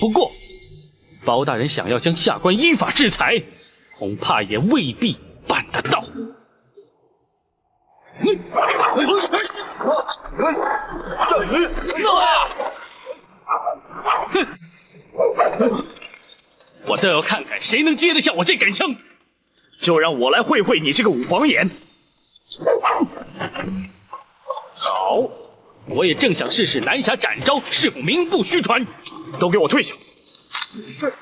不过，包大人想要将下官依法制裁，恐怕也未必办得到。我倒要看看谁能接得下我这杆枪。就让我来会会你这个五黄眼。好，我也正想试试南侠展昭是否名不虚传。都给我退下！是。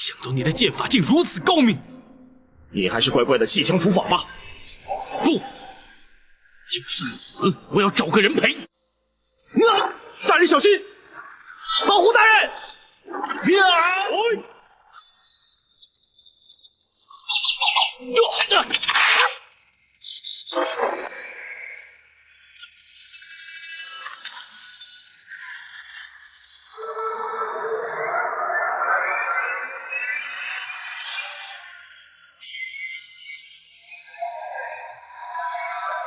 想到你的剑法竟如此高明，你还是乖乖的弃枪伏法吧。不，就算死，我要找个人陪。大人小心！保护大人！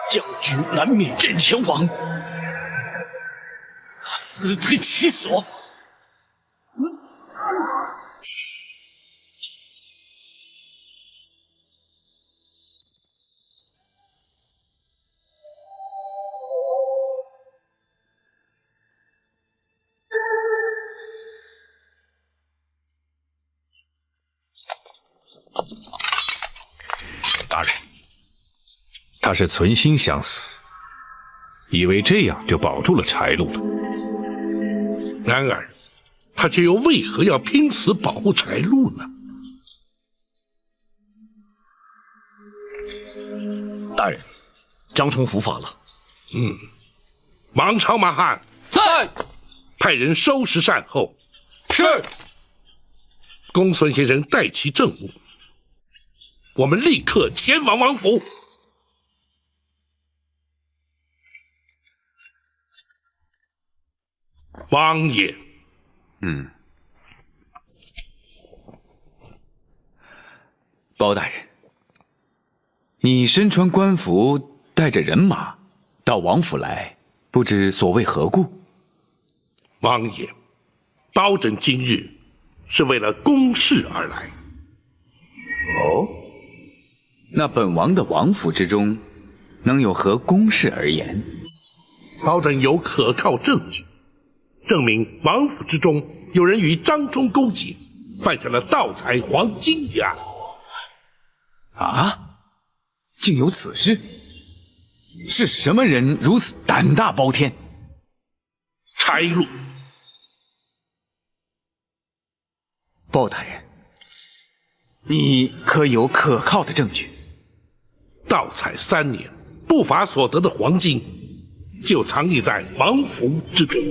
将军难免阵前往，我死推其所。大人，他是存心想死，以为这样就保住了柴路了。然而，他却又为何要拼死保护柴路呢？大人，张冲伏法了。王朝马汉在，派人收拾善后。是。公孙先生带齐政务，我们立刻前往王府。王爷，包大人，你身穿官服，带着人马到王府来，不知所谓何故？王爷，包拯今日是为了公事而来。哦，那本王的王府之中，能有何公事而言？包拯有可靠证据，证明王府之中有人与张冲勾结，犯下了盗采黄金一案。啊，竟有此事？是什么人如此胆大包天？柴路。包大人，你可有可靠的证据？盗采3年，不法所得的黄金，就藏匿在王府之中。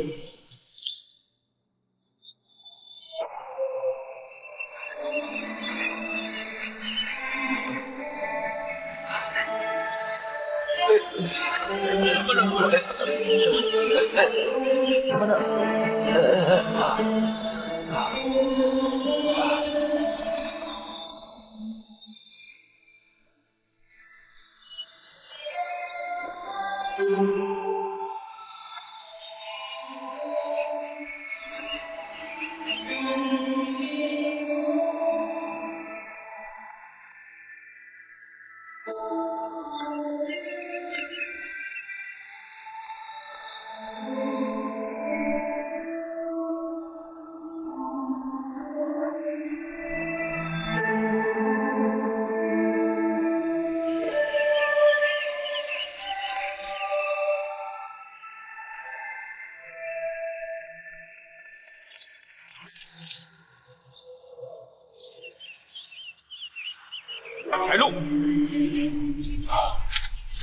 柴路，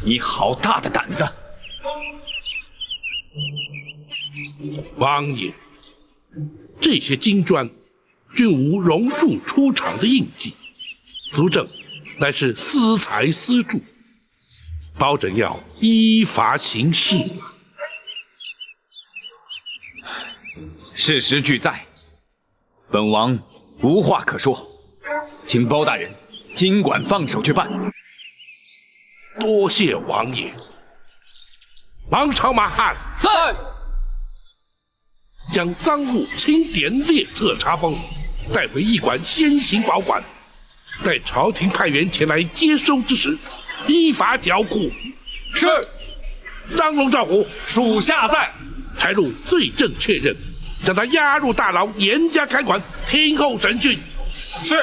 你好大的胆子！王爷，这些金砖均无熔铸出厂的印记，足证乃是私财私铸，包拯要依法行事了。事实俱在，本王无话可说，请包大人尽管放手去办。多谢王爷。王朝马汉在。将赃物清点列册查封，带回驿馆先行保管，待朝廷派员前来接收之时，依法缴库。是。张龙、赵虎，属下在。柴路罪证确认，将他押入大牢，严加看管，听候审讯。是。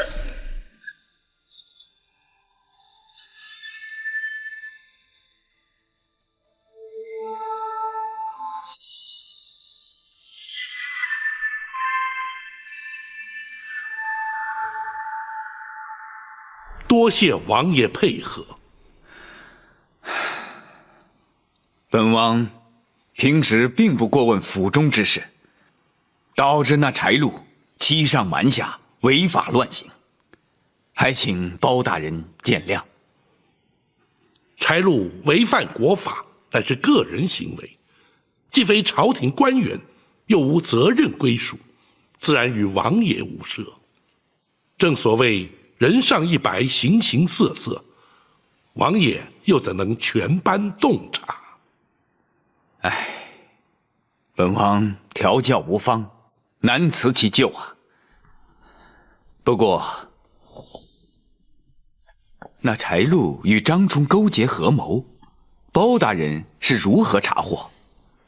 多谢王爷配合。本王平时并不过问府中之事，导致那柴路欺上瞒下，违法乱行，还请包大人见谅。柴路违犯国法，但是个人行为，既非朝廷官员，又无责任归属，自然与王爷无涉。正所谓人上一白，形形色色，王爷又怎能全班洞察？本王调教无方，难辞其咎啊。不过，那柴路与张冲勾结合谋，包大人是如何查获？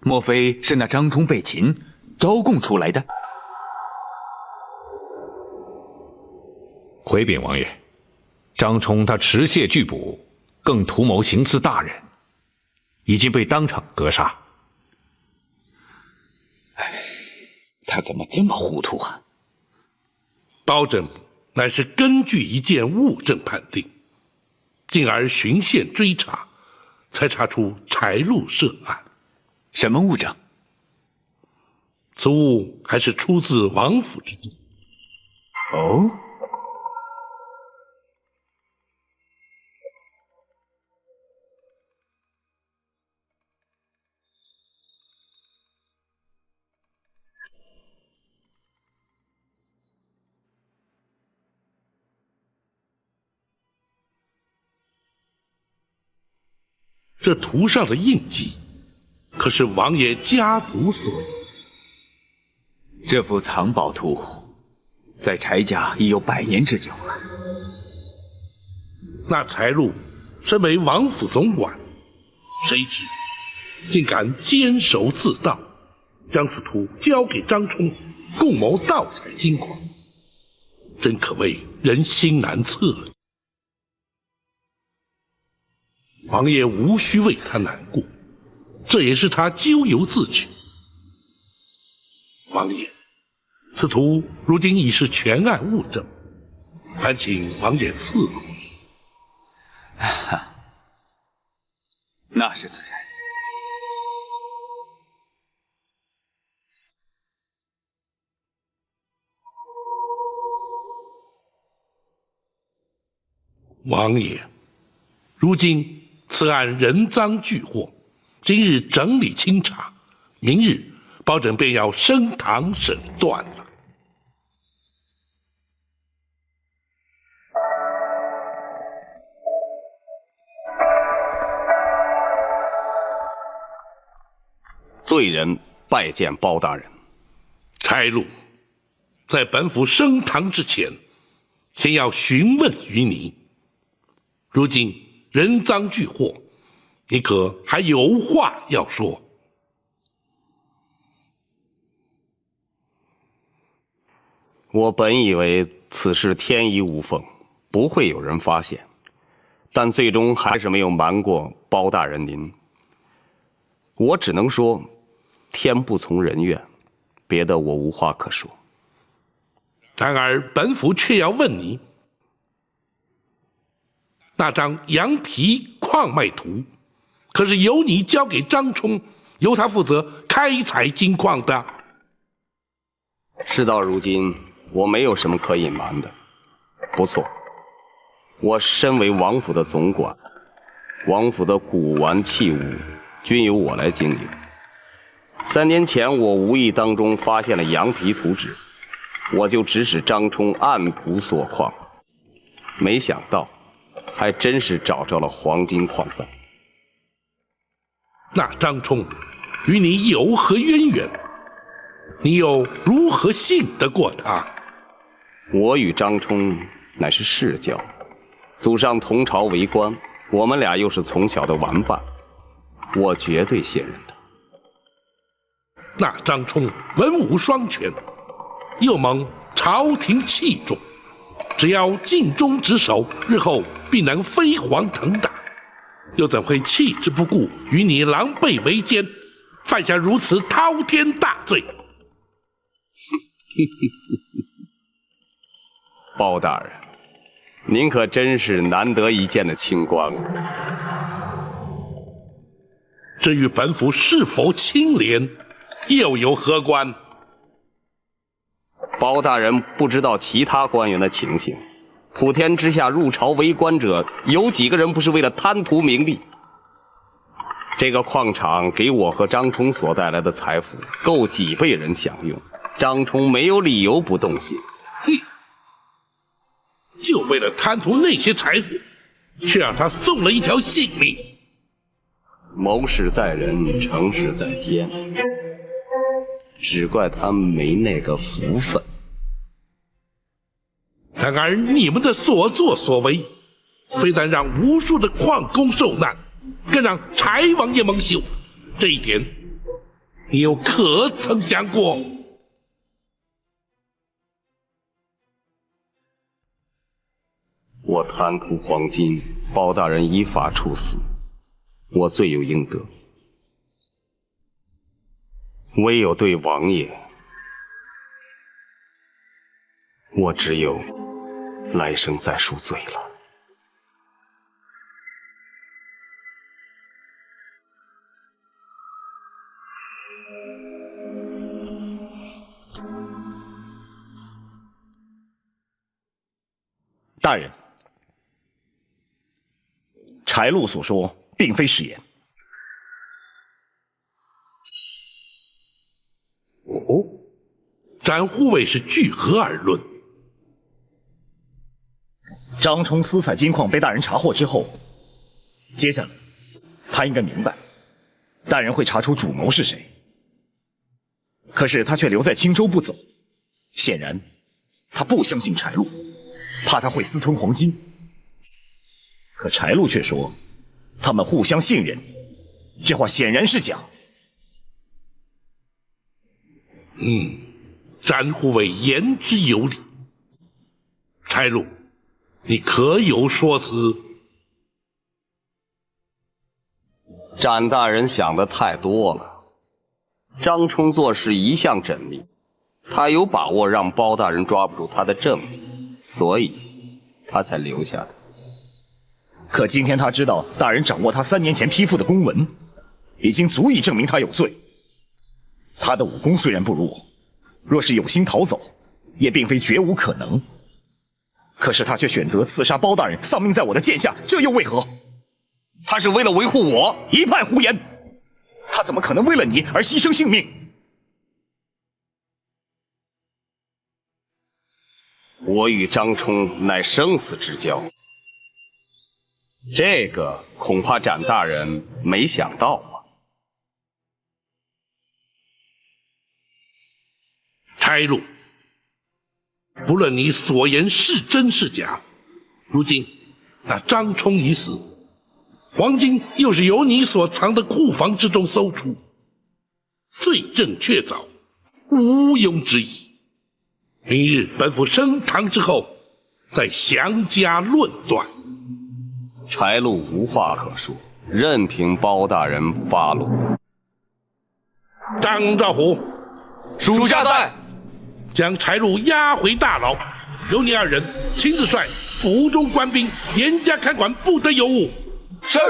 莫非是那张冲被擒，招供出来的？回禀王爷，张冲他持械拒捕，更图谋行刺大人，已经被当场格杀。他怎么这么糊涂啊？包拯乃是根据一件物证判定，进而循线追查，才查出柴路涉案。什么物证？此物还是出自王府之中。哦。这图上的印记，可是王爷家族所有。这幅藏宝图，在柴家已有100年之久了。那柴路身为王府总管，谁知竟敢监守自盗，将此图交给张冲，共谋盗采金矿，真可谓人心难测。王爷无需为他难过，这也是他咎由自取。王爷，此图如今已是全案物证，烦请王爷赐回。那是自然。王爷，如今此案人赃俱获，今日整理清查，明日保准便要升堂审断了。罪人拜见包大人。差路，在本府升堂之前，先要询问于你。如今人赃俱获，你可还有话要说？我本以为此事天衣无缝，不会有人发现，但最终还是没有瞒过包大人您。我只能说，天不从人愿，别的我无话可说。然而本府却要问你，那张羊皮矿脉图，可是由你交给张冲，由他负责开采金矿的？事到如今，我没有什么可隐瞒的。不错，我身为王府的总管，王府的古玩器物均由我来经营。3年前，我无意当中发现了羊皮图纸，我就指使张冲按图索矿，没想到还真是找着了黄金矿藏。那张冲与你有何渊源？你又如何信得过他？我与张冲乃是世交，祖上同朝为官，我们俩又是从小的玩伴，我绝对信任他。那张冲文武双全，又蒙朝廷器重，只要尽忠职守，日后必能飞黄腾达，又怎会弃之不顾，与你狼狈为奸，犯下如此滔天大罪？包大人，您可真是难得一见的清官了。这与本府是否清廉又有何关？包大人不知道其他官员的情形，普天之下入朝为官者，有几个人不是为了贪图名利？这个矿场给我和张冲所带来的财富，够几辈人享用。张冲没有理由不动心。就为了贪图那些财富，却让他送了一条性命。谋事在人，成事在天，只怪他没那个福分。然而你们的所作所为，非但让无数的矿工受难，更让柴王爷蒙羞。这一点，你又可曾想过？我贪图黄金，包大人依法处死，我罪有应得。唯有对王爷，我只有来生再赎罪了。大人，柴禄所说并非实言。哦，展护卫是据何而论？张冲私采金矿被大人查获之后，接着他应该明白，大人会查出主谋是谁。可是他却留在青州不走，显然他不相信柴禄，怕他会私吞黄金。可柴禄却说他们互相信任，这话显然是假。展护卫言之有理。柴禄，你可有说辞？展大人想的太多了。张冲做事一向缜密，他有把握让包大人抓不住他的证据，所以他才留下的。可今天他知道大人掌握他3年前批复的公文，已经足以证明他有罪。他的武功虽然不如我，若是有心逃走，也并非绝无可能。可是他却选择刺杀包大人，丧命在我的剑下，这又为何？他是为了维护我？一派胡言！他怎么可能为了你而牺牲性命？我与张冲乃生死之交，这个恐怕展大人没想到吧？差路，不论你所言是真是假，如今那张冲已死，黄金又是由你所藏的库房之中搜出，罪证确凿，毋庸置疑。明日本府升堂之后，再详加论断。柴路无话可说，任凭包大人发落。张兆虎，属下在。将柴路押回大牢，由你2人亲自率府中官兵严加看管，不得有误。是。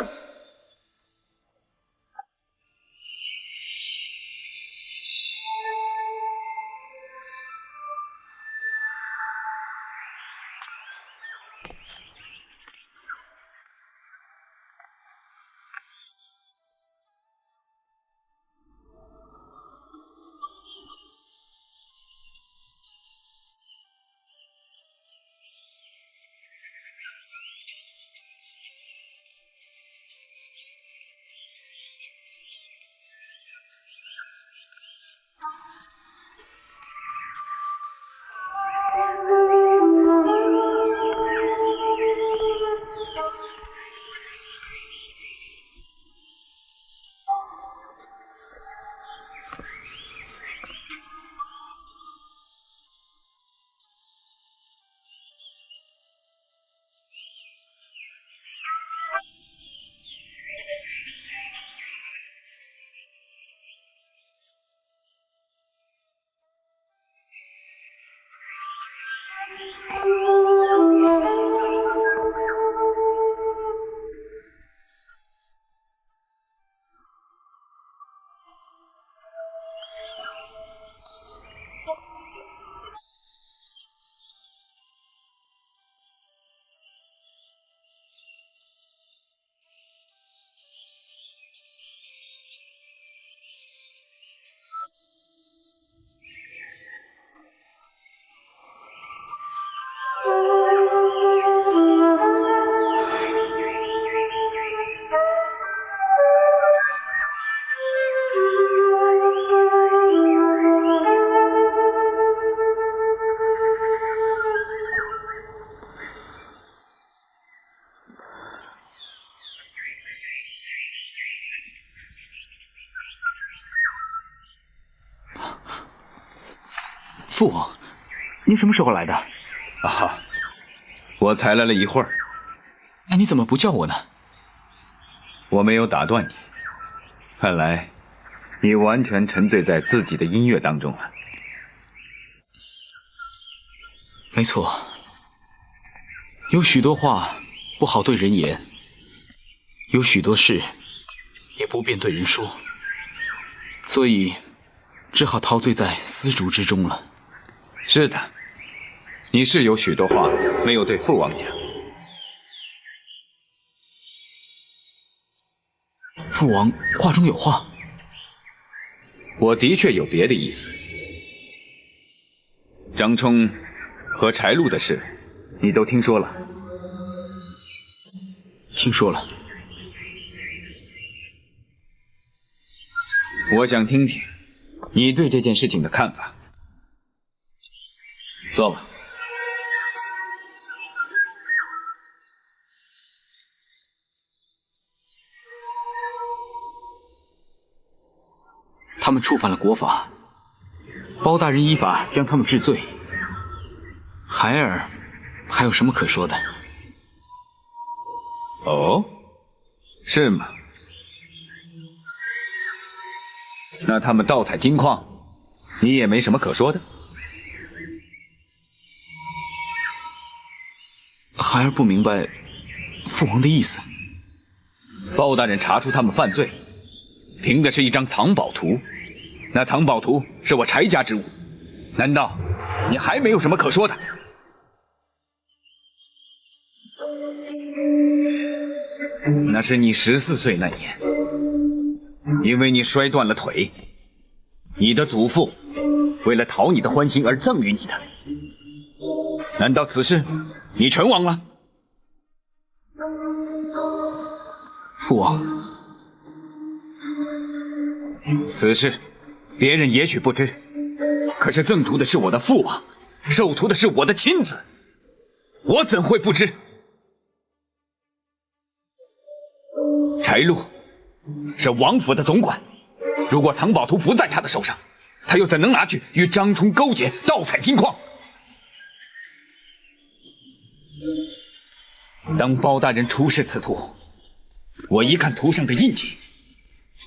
父王，您什么时候来的？啊，我才来了一会儿。那你怎么不叫我呢？我没有打断你，看来你完全沉醉在自己的音乐当中了。没错，有许多话不好对人言，有许多事也不便对人说，所以只好陶醉在丝竹之中了。是的，你是有许多话没有对父王讲。父王话中有话。我的确有别的意思。张冲和柴路的事，你都听说了？听说了。我想听听你对这件事情的看法。坐吧。他们触犯了国法，包大人依法将他们治罪。孩儿还有什么可说的？哦，是吗？那他们盗采金矿，你也没什么可说的？孩儿不明白父王的意思。包大人查出他们犯罪，凭的是一张藏宝图。那藏宝图是我柴家之物，难道你还没有什么可说的？那是你14岁那年，因为你摔断了腿，你的祖父为了讨你的欢心而赠予你的。难道此事你全忘了？父王，此事别人也许不知，可是赠图的是我的父王，受图的是我的亲子，我怎会不知？柴禄是王府的总管，如果藏宝图不在他的手上，他又怎能拿去与张冲勾结盗采金矿？当包大人出示此图，我一看图上的印记，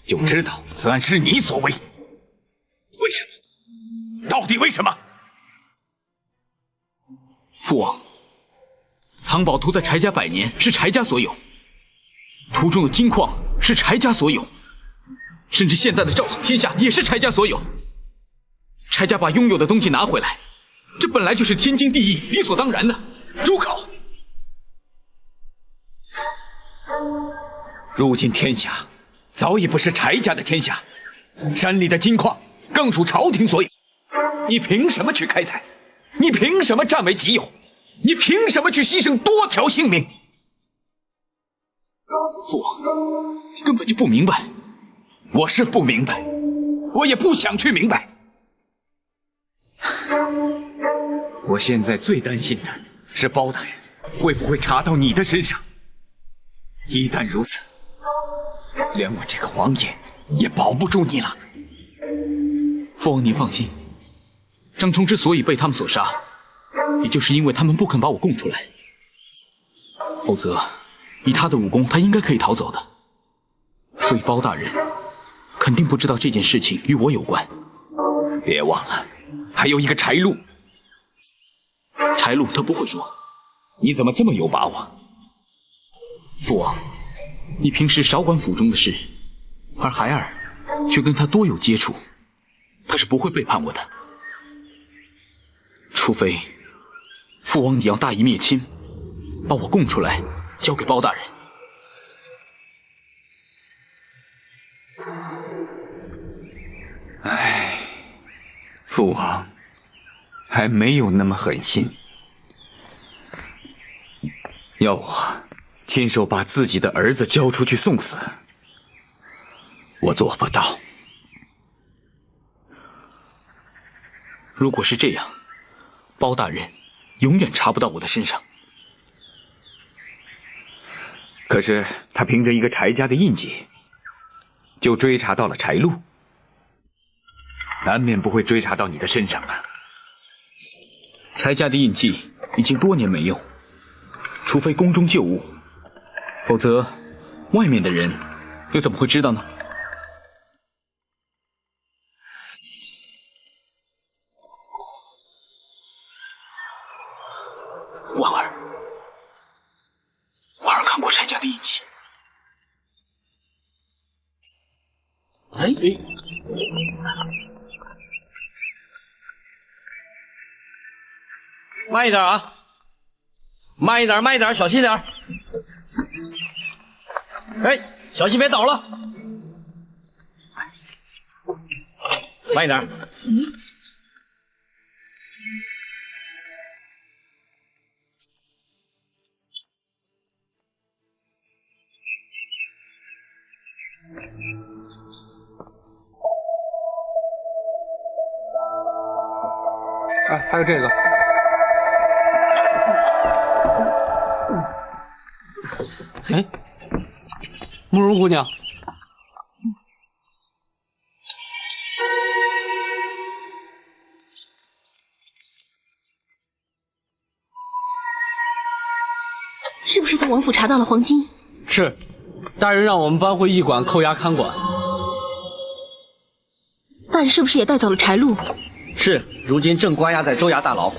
就知道此案是你所为。为什么？到底为什么？父王，藏宝图在柴家100年，是柴家所有。图中的金矿是柴家所有，甚至现在的赵宋天下也是柴家所有。柴家把拥有的东西拿回来，这本来就是天经地义、理所当然的。住口！如今天下早已不是柴家的天下，山里的金矿更属朝廷所有。你凭什么去开采？你凭什么占为己有？你凭什么去牺牲多条性命？父王，你根本就不明白。我是不明白，我也不想去明白。我现在最担心的是包大人会不会查到你的身上。一旦如此，连我这个王爷也保不住你了。父王，您放心，张冲之所以被他们所杀，也就是因为他们不肯把我供出来。否则，以他的武功，他应该可以逃走的。所以包大人肯定不知道这件事情与我有关。别忘了，还有一个柴禄。柴禄他不会说。你怎么这么有把握？父王，你平时少管府中的事，而孩儿却跟他多有接触，他是不会背叛我的。除非父王你要大义灭亲，把我供出来交给包大人。唉，父王还没有那么狠心，要我亲手把自己的儿子交出去送死，我做不到。如果是这样，包大人永远查不到我的身上。可是他凭着一个柴家的印记，就追查到了柴禄，难免不会追查到你的身上啊。柴家的印记已经多年没用，除非宫中旧物，否则外面的人又怎么会知道呢？婉儿看过柴家的印记。慢一点啊！慢一点，慢一点，小心点。哎，小心别倒了。慢一点。哎，还有这个。哎，慕容姑娘，是不是从王府查到了黄金？是，大人让我们搬回驿馆扣押看管。大人是不是也带走了柴禄？是，如今正关押在州衙大牢。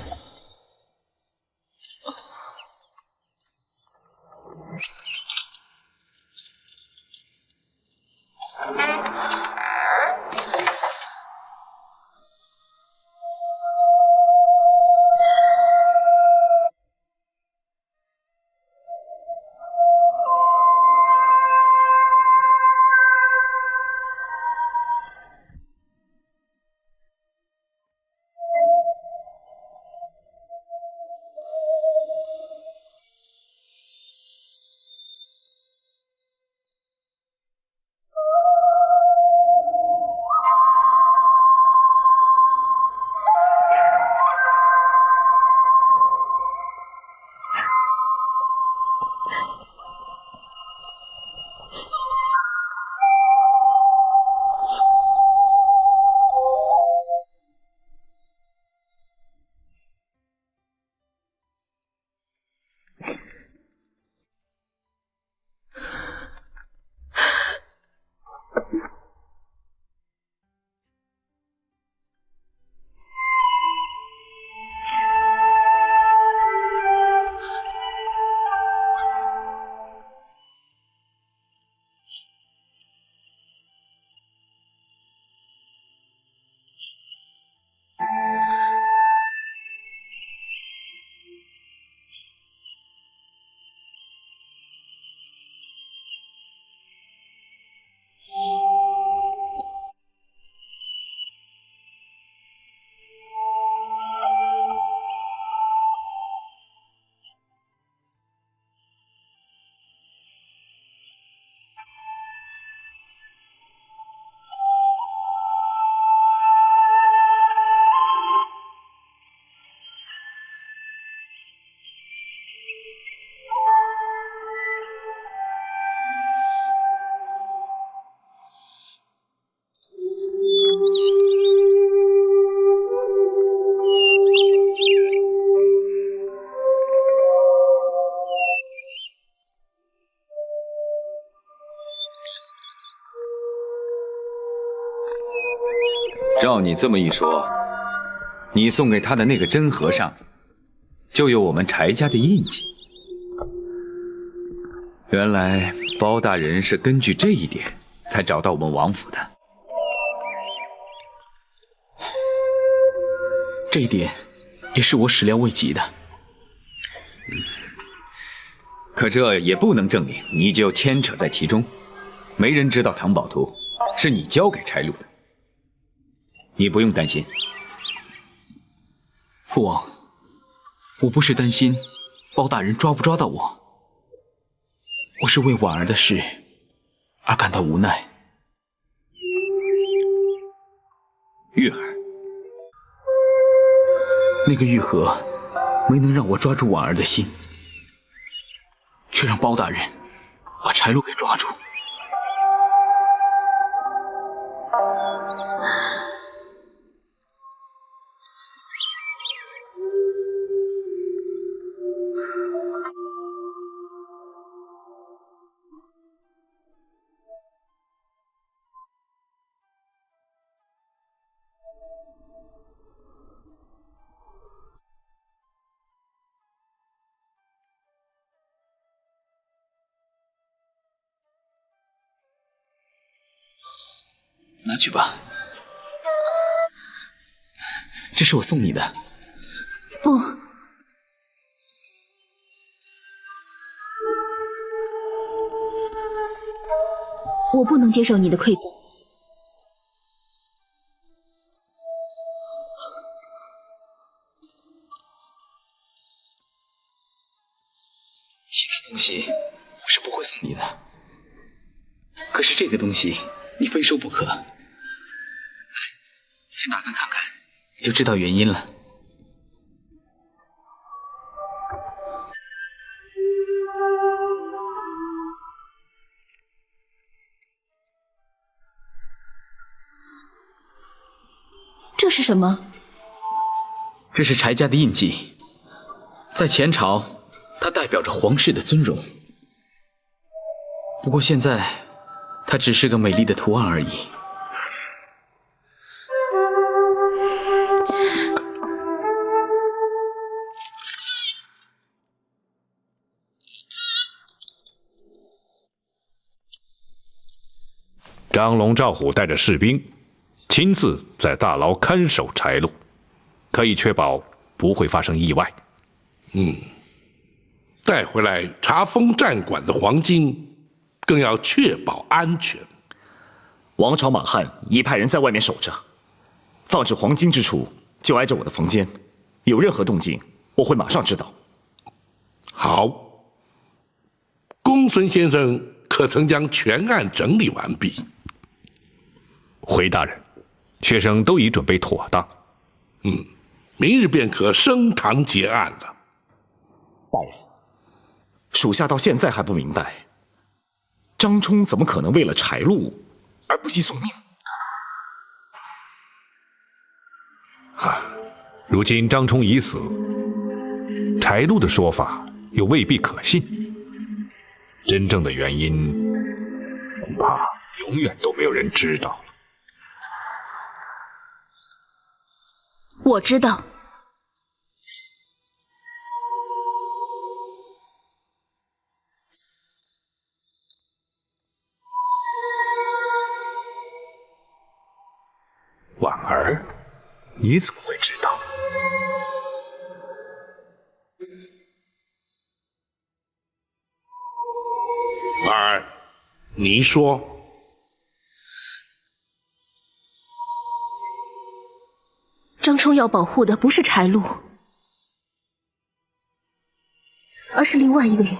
照你这么一说，你送给他的那个真和尚，就有我们柴家的印记。原来包大人是根据这一点才找到我们王府的。这一点也是我始料未及的。可这也不能证明你就牵扯在其中。没人知道藏宝图是你交给柴禄的，你不用担心。父王，我不是担心包大人抓不抓到我，我是为婉儿的事而感到无奈。玉儿，那个玉盒没能让我抓住婉儿的心，却让包大人把柴禄给抓住。拿去吧，这是我送你的。不，我不能接受你的馈赠。其他东西我是不会送你的，可是这个东西你非收不可。来，先打开看看，你就知道原因了。这是什么？这是柴家的印记，在前朝，它代表着皇室的尊荣。不过现在，它只是个美丽的图案而已。张龙赵虎带着士兵，亲自在大牢看守柴禄，可以确保不会发生意外。带回来查封战馆的黄金，更要确保安全。王朝马汉已派人在外面守着，放置黄金之处就挨着我的房间，有任何动静，我会马上知道。好，公孙先生可曾将全案整理完毕？回大人，学生都已准备妥当。明日便可升堂结案了。大人，属下到现在还不明白，张冲怎么可能为了柴禄而不惜送命？如今张冲已死，柴禄的说法又未必可信。真正的原因，恐怕永远都没有人知道。我知道。婉儿，你怎么会知道？婉儿，你说。张冲要保护的不是柴禄，而是另外一个人。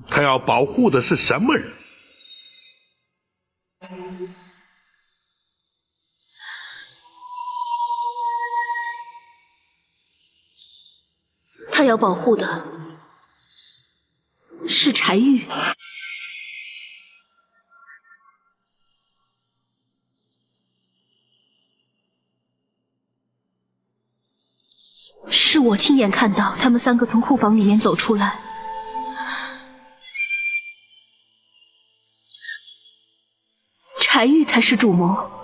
他要保护的是什么人？他要保护的是柴玉。是我亲眼看到他们3个从库房里面走出来。柴玉才是主谋。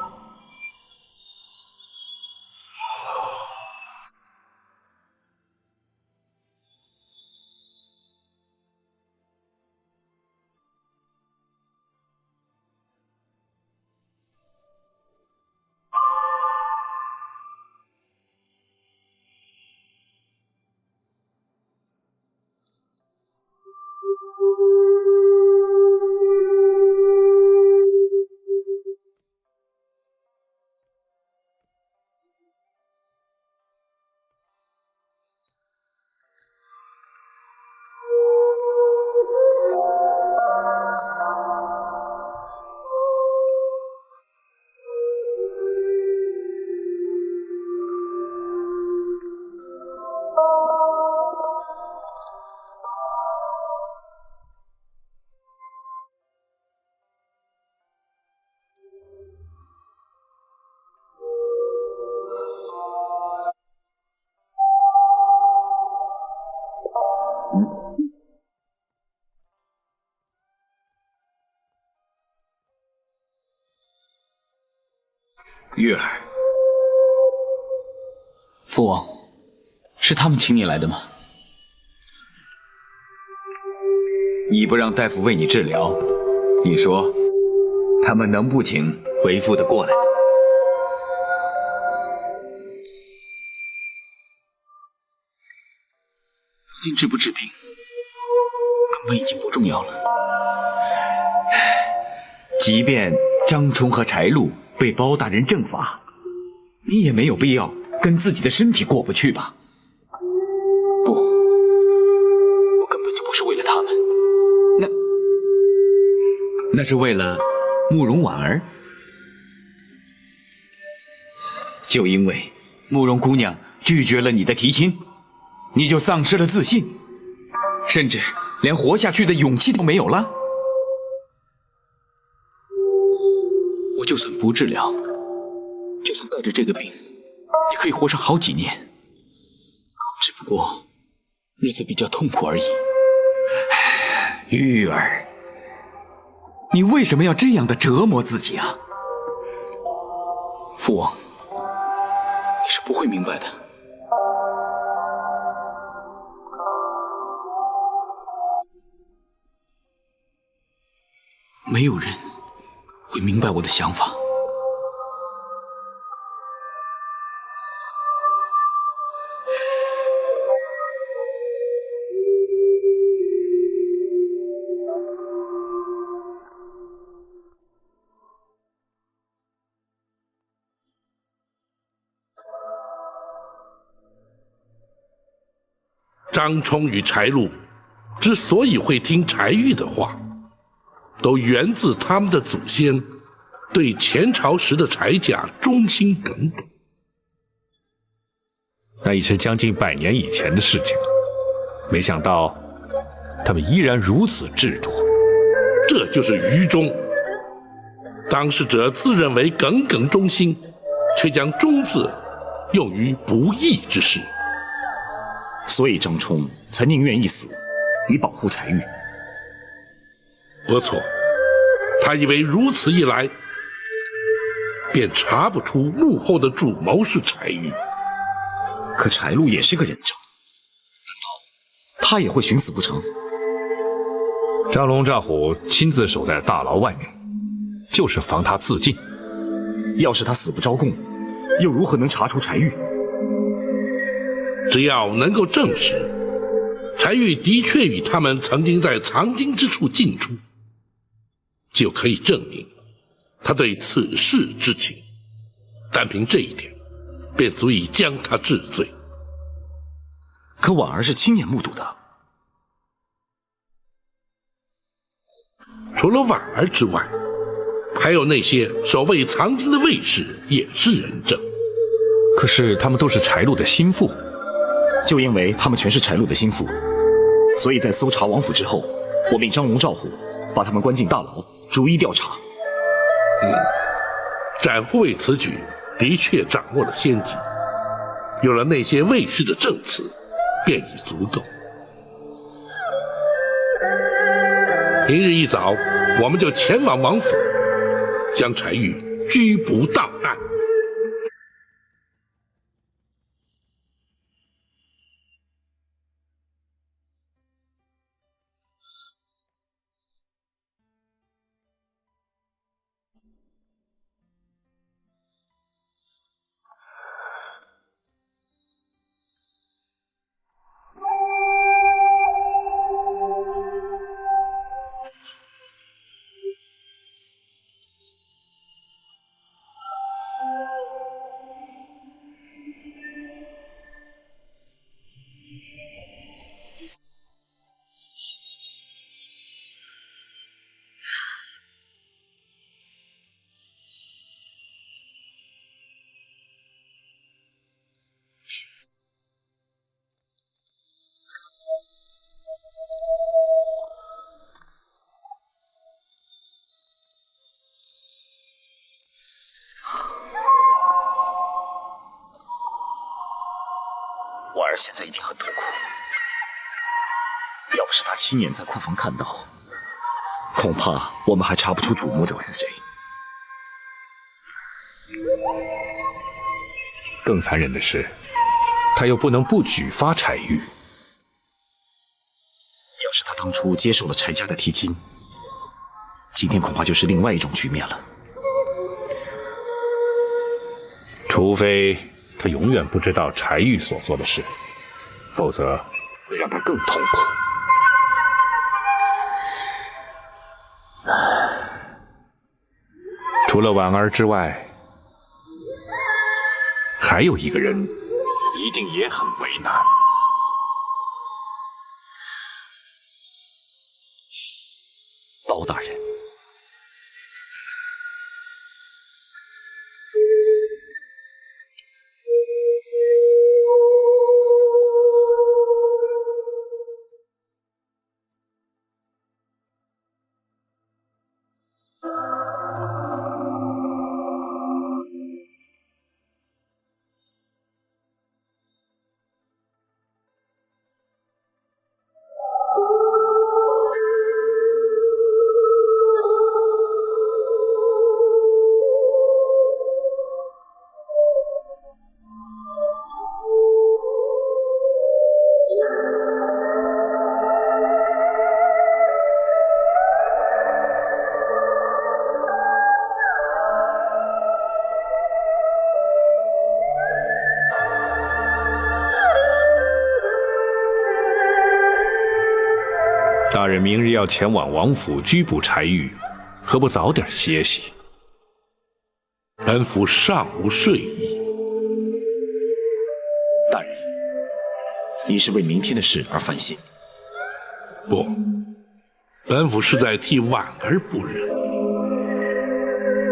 月儿，父王，是他们请你来的吗？你不让大夫为你治疗，你说他们能不请为父的过来？如今治不治病，根本已经不重要了。即便张冲和柴禄被包大人正法，你也没有必要跟自己的身体过不去吧？不，我根本就不是为了他们。那是为了慕容婉儿。就因为慕容姑娘拒绝了你的提亲，你就丧失了自信，甚至连活下去的勇气都没有了。我就算不治疗，就算带着这个病，也可以活上好几年。只不过日子比较痛苦而已。玉儿，你为什么要这样的折磨自己啊？父王，你是不会明白的。没有人会明白我的想法。张冲与柴禄之所以会听柴玉的话，都源自他们的祖先对前朝时的柴家忠心耿耿。那已是将近100年以前的事情了。没想到他们依然如此执着。这就是愚忠。当事者自认为耿耿忠心，却将忠字用于不义之事。所以张冲才宁愿一死，以保护柴玉。不错，他以为如此一来，便查不出幕后的主谋是柴玉。可柴路也是个人证，难道他也会寻死不成？张龙赵虎亲自守在大牢外面，就是防他自尽。要是他死不招供，又如何能查出柴玉？只要能够证实柴玉的确与他们曾经在藏经之处进出，就可以证明他对此事知情。单凭这一点，便足以将他治罪。可婉儿是亲眼目睹的。除了婉儿之外，还有那些守卫藏经的卫士也是人证。可是他们都是柴路的心腹。就因为他们全是柴路的心腹，所以在搜查王府之后，我命张龙赵虎把他们关进大牢，逐一调查。展护卫此举的确掌握了先机，有了那些卫士的证词，便已足够。明日一早，我们就前往王府，将柴玉拘捕到案。婉儿现在一定很痛苦，要不是她亲眼在库房看到，恐怕我们还查不出主谋者是谁。更残忍的是，他又不能不举发柴玉。要是他当初接受了柴家的提亲，今天恐怕就是另外一种局面了。除非他永远不知道柴玉所做的事，否则会让他更痛苦。除了婉儿之外，还有一个人一定也很为难。包大人。大人明日要前往王府拘捕柴玉，何不早点歇息？本府尚无睡意。大人，你是为明天的事而烦心？不，本府是在替婉儿不忍。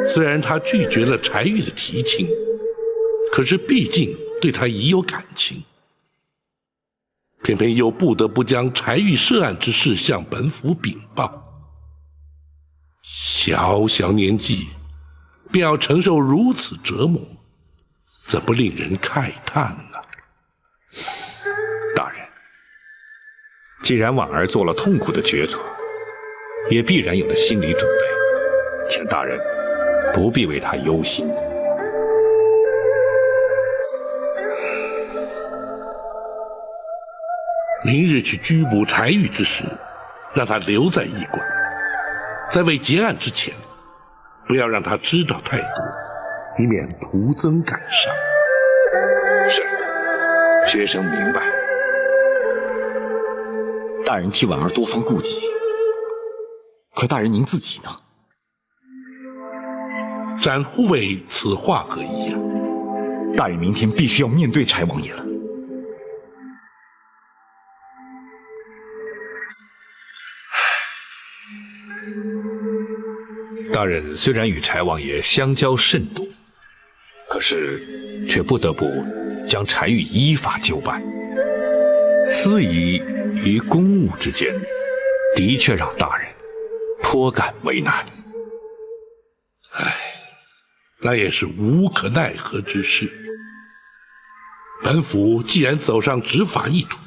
虽然她拒绝了柴玉的提亲，可是毕竟对她已有感情。偏偏又不得不将柴玉涉案之事向本府禀报。小小年纪，便要承受如此折磨，怎不令人慨叹呢？大人，既然婉儿做了痛苦的抉择，也必然有了心理准备，请大人不必为她忧心。明日去拘捕柴玉之时，让他留在驿馆，在未结案之前，不要让他知道太多，以免徒增感伤。是，学生明白。大人替婉儿多方顾及，可大人您自己呢？展护卫此话可依啊。大人明天必须要面对柴王爷了。大人虽然与柴王爷相交甚多，可是却不得不将柴玉依法就办。司仪于公务之间，的确让大人颇感为难。那也是无可奈何之事。本府既然走上执法一途，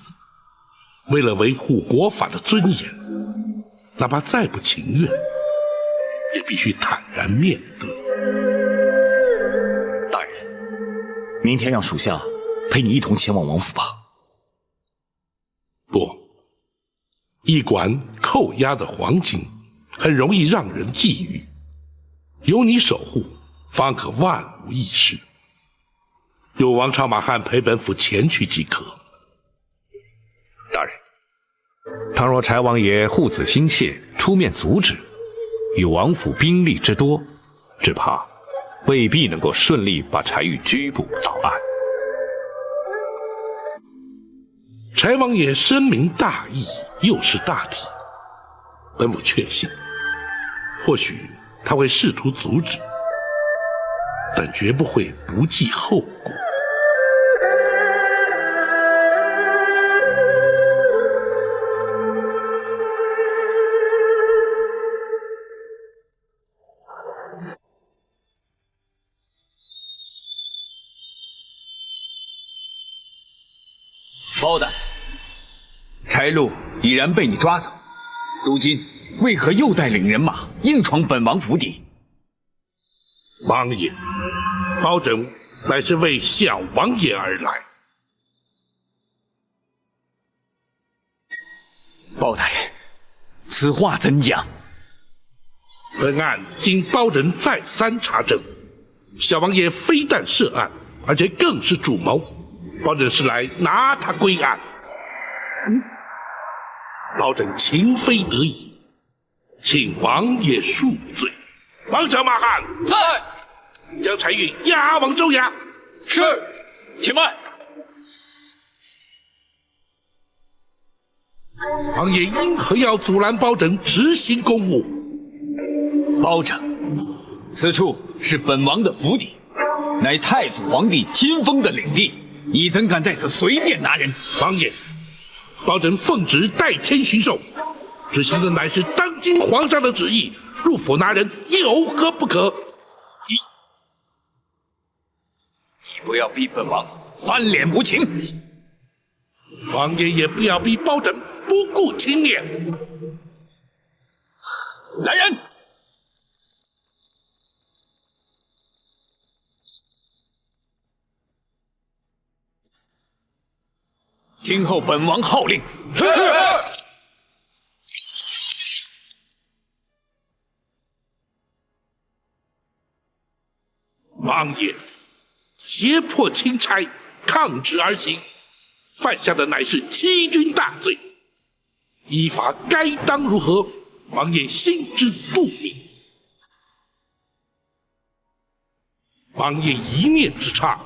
为了维护国法的尊严，哪怕再不情愿，也必须坦然面对。大人，明天让属下陪你一同前往王府吧。不，驿馆扣押的黄金很容易让人觊觎，有你守护，方可万无一失。有王朝马汉陪本府前去即可。大人，倘若柴王爷护子心切，出面阻止，以王府兵力之多，只怕未必能够顺利把柴玉拘捕到案。柴王爷深明大义，又识大体，本府确信，或许他会试图阻止，但绝不会不计后果。包大人，柴禄已然被你抓走，如今为何又带领人马硬闯本王府邸？王爷，包拯乃是为小王爷而来。包大人，此话怎讲？本案经包拯再三查证，小王爷非但涉案，而且更是主谋。包拯是来拿他归案。包拯情非得已，请王爷恕罪。王朝马汉在，将柴玉押往州衙。是，且慢。王爷因何要阻拦包拯执行公务？包拯，此处是本王的府邸，乃太祖皇帝亲封的领地，你怎敢在此随便拿人？王爷，包拯奉旨代天巡狩，执行的乃是当今皇上的旨意，入府拿人有何不可？你不要逼本王翻脸无情，王爷也不要逼包拯不顾情面。来人！听候本王号令。是。王爷，胁迫钦差，抗旨而行，犯下的乃是欺君大罪，依法该当如何？王爷心知肚明。王爷一念之差，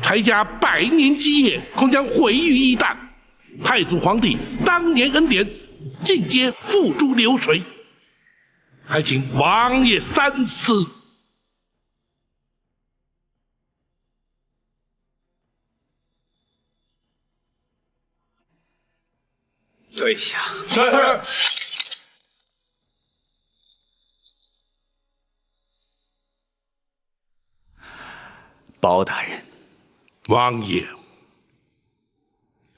柴家100年基业恐将毁于一旦，太祖皇帝当年恩典尽皆付诸流水，还请王爷三思。退下。是。包大人，王爷，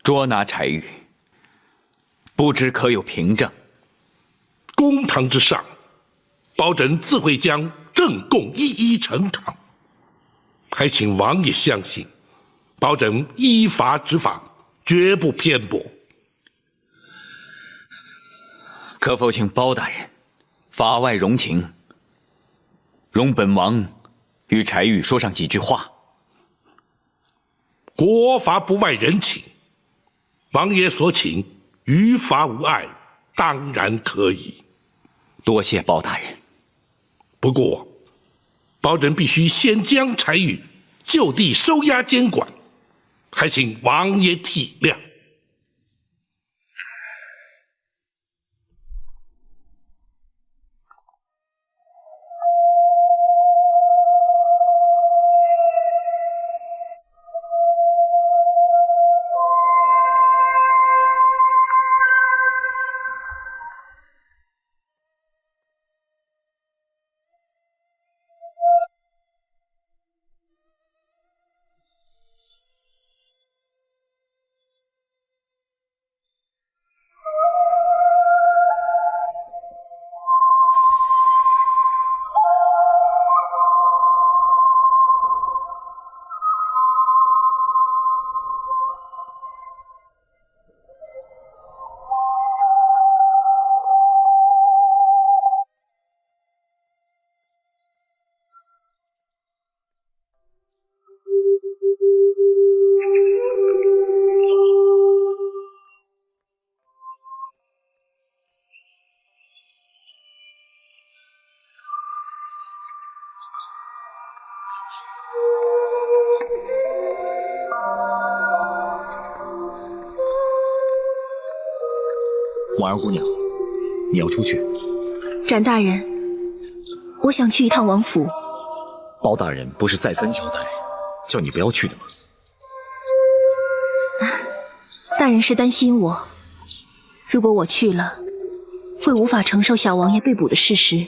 捉拿柴玉，不知可有凭证？公堂之上，包拯自会将证供一一呈堂，还请王爷相信，包拯依法执法，绝不偏颇。可否请包大人法外容情，容本王与柴玉说上几句话？国法不外人情，王爷所请，于法无碍，当然可以。多谢包大人。不过，包拯必须先将柴玉就地收押监管，还请王爷体谅。婉儿姑娘，你要出去？展大人，我想去一趟王府。包大人不是再三交代，叫你不要去的吗？大人是担心我，如果我去了，会无法承受小王爷被捕的事实。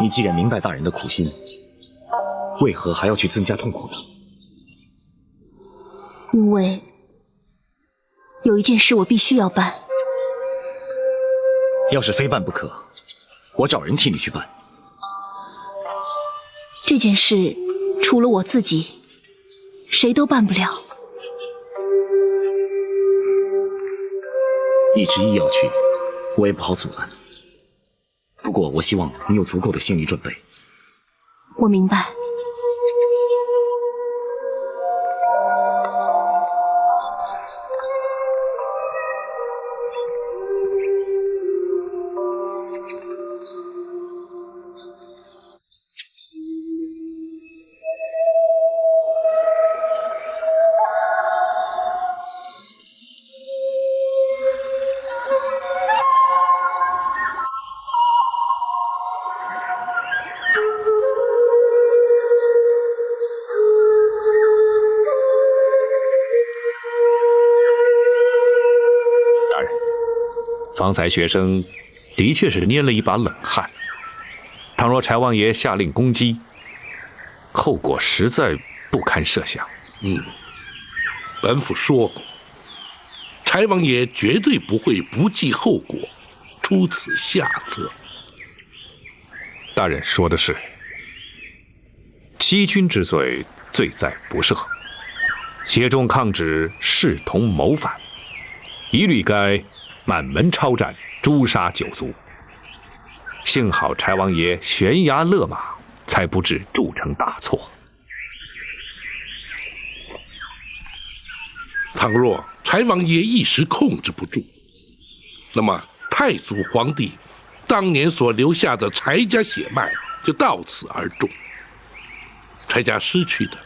你既然明白大人的苦心，为何还要去增加痛苦呢？因为有一件事我必须要办。要是非办不可，我找人替你去办。这件事除了我自己，谁都办不了。你执意要去，我也不好阻拦。不过我希望你有足够的心理准备。我明白。方才学生的确是捏了一把冷汗。倘若柴王爷下令攻击，后果实在不堪设想。本府说过，柴王爷绝对不会不计后果，出此下策。大人说的是，欺君之罪，罪在不赦；协众抗旨，视同谋反，一律该满门抄斩，诛杀九族。幸好柴王爷悬崖勒马，才不致铸成大错。倘若柴王爷一时控制不住，那么太祖皇帝当年所留下的柴家血脉就到此而终。柴家失去的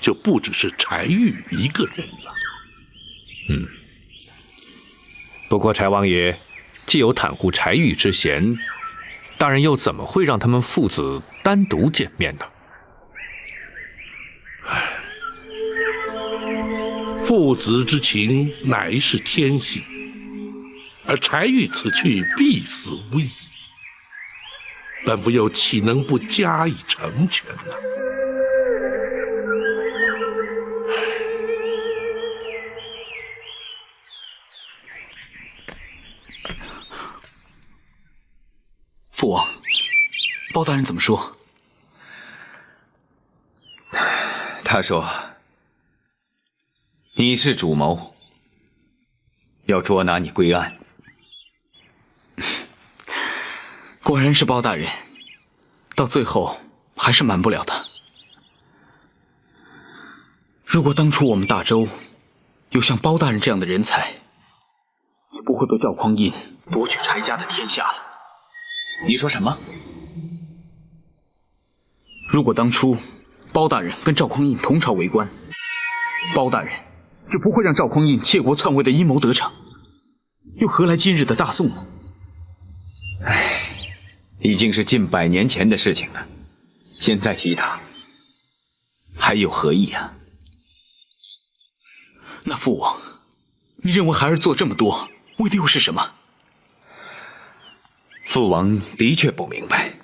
就不只是柴玉一个人了。不过柴王爷既有袒护柴玉之嫌，大人又怎么会让他们父子单独见面呢？父子之情乃是天性，而柴玉此去必死无疑。本府又岂能不加以成全呢？父王，包大人怎么说？他说：“你是主谋，要捉拿你归案。”果然是包大人，到最后还是瞒不了他。如果当初我们大周有像包大人这样的人才，也不会被赵匡胤夺取柴家的天下了。你说什么？如果当初包大人跟赵匡胤同朝为官，包大人就不会让赵匡胤窃国篡位的阴谋得逞，又何来今日的大宋呢？已经是近100年前的事情了，现在提他，还有何意啊？那父王，你认为孩儿做这么多，为的又是什么？父王的确不明白，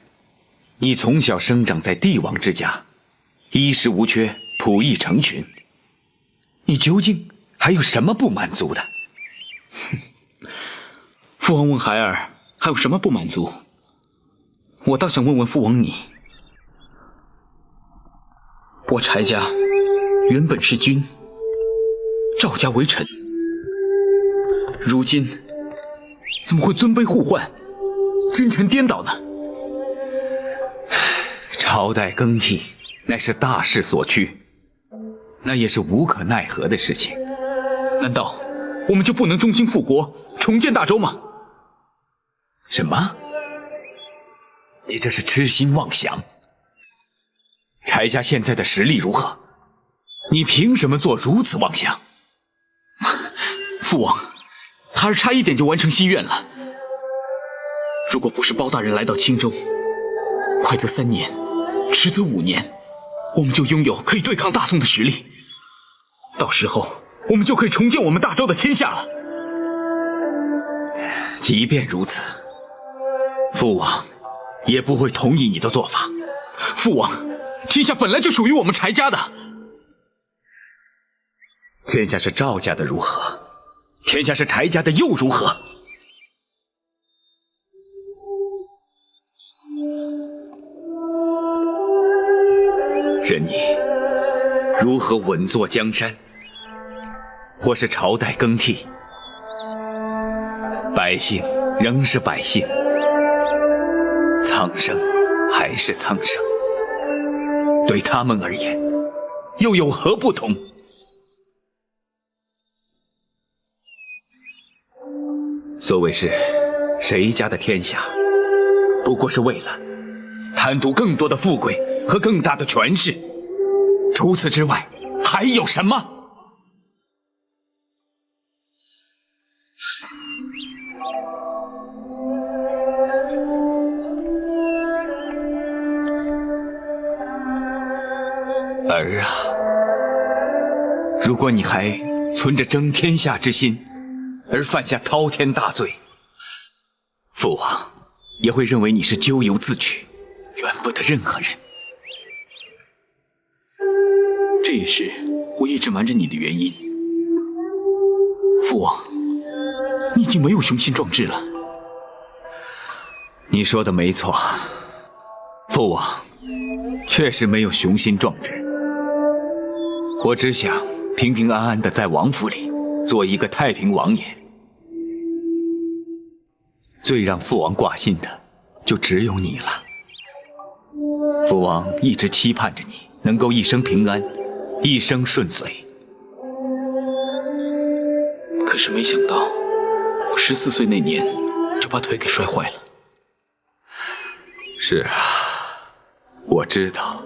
你从小生长在帝王之家，衣食无缺，仆役成群，你究竟还有什么不满足的？父王问孩儿还有什么不满足，我倒想问问父王你，我柴家原本是君，赵家为臣，如今怎么会尊卑互换，君臣颠倒呢？朝代更替乃是大势所趋，那也是无可奈何的事情。难道我们就不能忠心复国，重建大周吗？什么？你这是痴心妄想。柴家现在的实力如何？你凭什么做如此妄想？父王，孩儿差一点就完成心愿了。如果不是包大人来到青州，快则3年，迟则5年，我们就拥有可以对抗大宋的实力。到时候，我们就可以重建我们大周的天下了。即便如此，父王也不会同意你的做法。父王，天下本来就属于我们柴家的。天下是赵家的如何？天下是柴家的又如何？任你如何稳坐江山，或是朝代更替，百姓仍是百姓，苍生还是苍生，对他们而言又有何不同？所谓是谁家的天下，不过是为了贪图更多的富贵和更大的权势，除此之外还有什么？儿啊，如果你还存着争天下之心，而犯下滔天大罪，父王也会认为你是咎由自取，怨不得任何人。这也是我一直瞒着你的原因。父王，你已经没有雄心壮志了。你说的没错，父王确实没有雄心壮志。我只想平平安安的在王府里做一个太平王爷。最让父王挂心的就只有你了。父王一直期盼着你能够一生平安，一生顺遂。可是没想到，我14岁那年就把腿给摔坏了。是啊，我知道，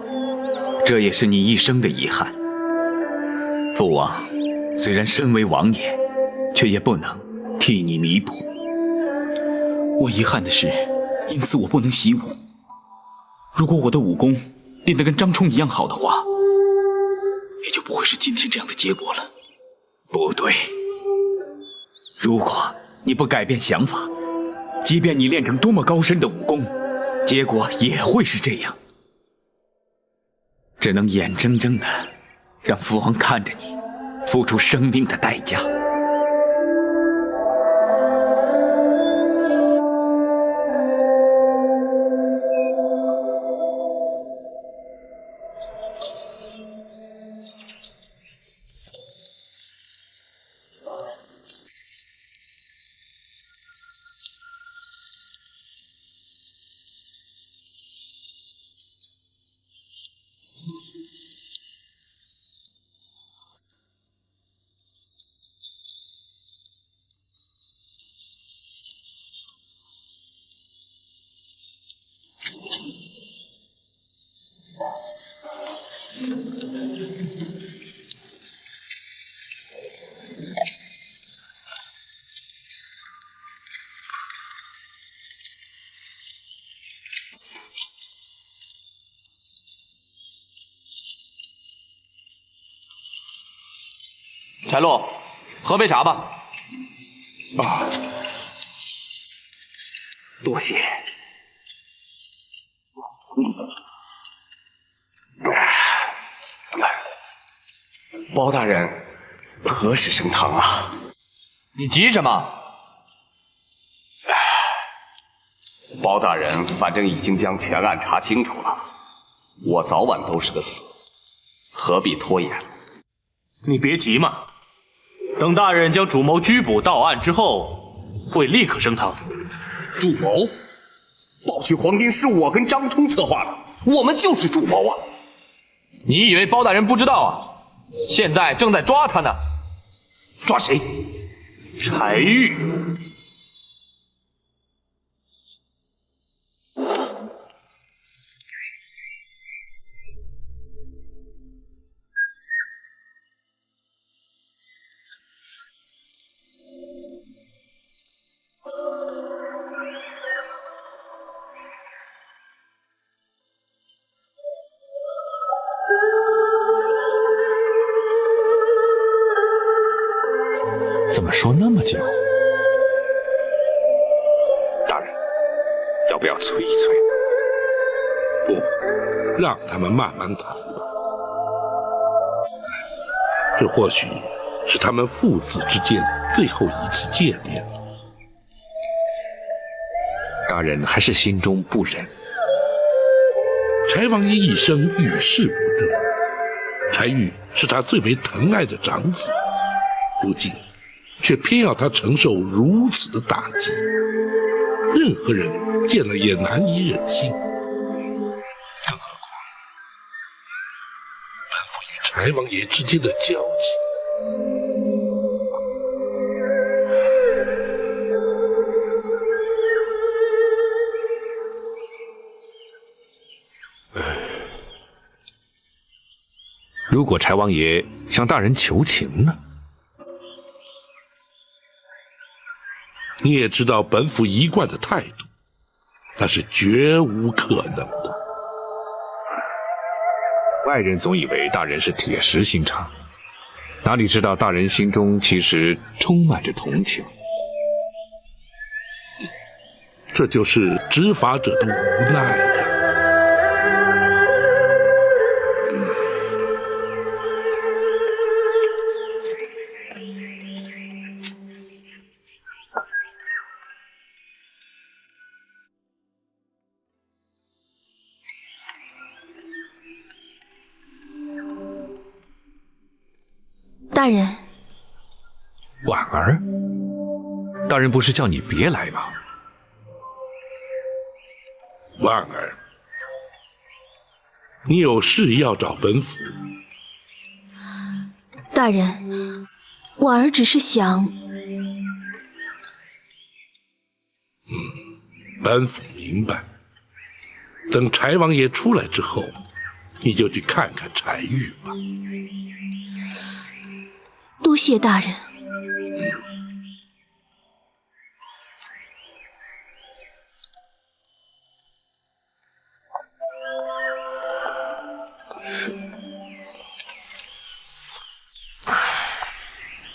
这也是你一生的遗憾。父王虽然身为王爷，却也不能替你弥补。我遗憾的是，因此我不能习武。如果我的武功练得跟张冲一样好的话，也就不会是今天这样的结果了。不对，如果你不改变想法，即便你练成多么高深的武功，结果也会是这样。只能眼睁睁的让父王看着你付出生命的代价。柴洛，喝杯茶吧。啊，多谢。包大人，何时升堂啊？你急什么？包大人反正已经将全案查清楚了，我早晚都是个死，何必拖延？你别急嘛，等大人将主谋拘捕到案之后，会立刻升堂。主谋？盗取黄金是我跟张冲策划的，我们就是主谋啊！你以为包大人不知道啊？现在正在抓他呢。抓谁？柴玉。怎么说那么久？大人，要不要催一催？不，让他们慢慢谈吧。这或许是他们父子之间最后一次见面。大人还是心中不忍。柴王爷一生与世无争，柴玉是他最为疼爱的长子，如今却偏要他承受如此的打击，任何人见了也难以忍心。更何况本府与柴王爷之间的交集。如果柴王爷向大人求情呢？你也知道本府一贯的态度，那是绝无可能的。外人总以为大人是铁石心肠，哪里知道大人心中其实充满着同情。这就是执法者的无奈呀。大人，婉儿，大人不是叫你别来吗？婉儿，你有事要找本府？大人，婉儿只是想……本府明白。等柴王爷出来之后，你就去看看柴玉吧。多谢大人。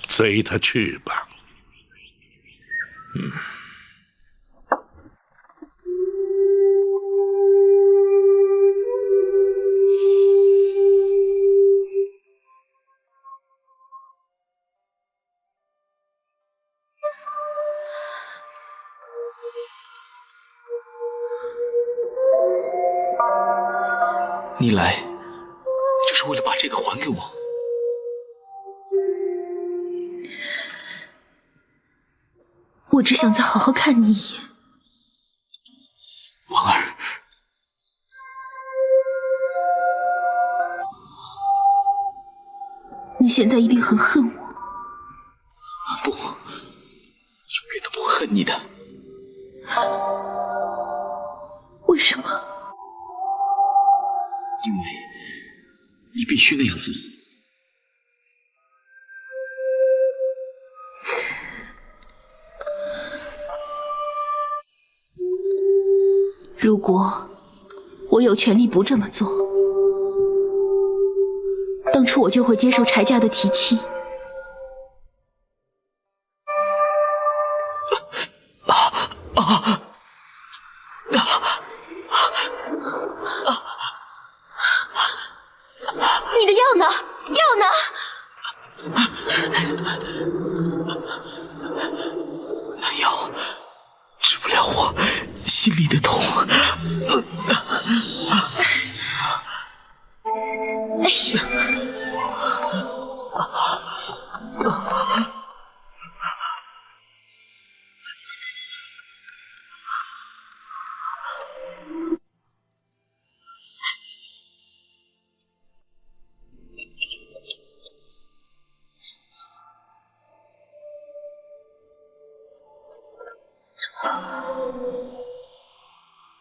随他去吧。你来就是为了把这个还给我？我只想再好好看你一眼。婉儿，你现在一定很恨我。不，我永远都不会恨你的。为什么？因为你必须那样做。如果我有权利不这么做，当初我就会接受柴家的提亲。你的药呢？药呢？那药治不了我心里的痛。哎呀！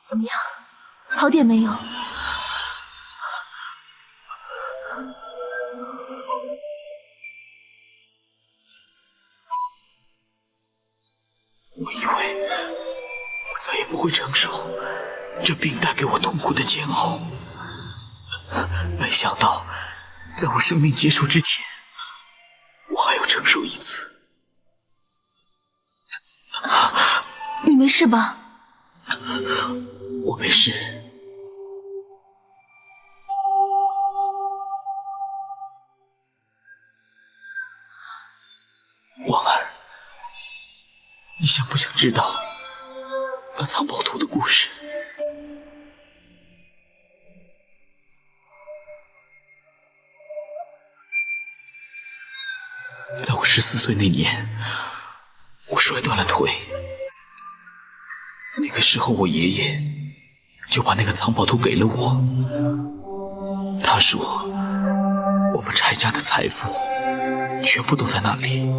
怎么样？好点没有？我以为我再也不会承受这病带给我痛苦的煎熬，没想到在我生命结束之前，我还要承受一次。你没事吧？我没事。婉儿，你想不想知道那藏宝图的故事？在我14岁那年，我摔断了腿。那个时候，我爷爷就把那个藏宝图给了我。他说，我们柴家的财富全部都在那里，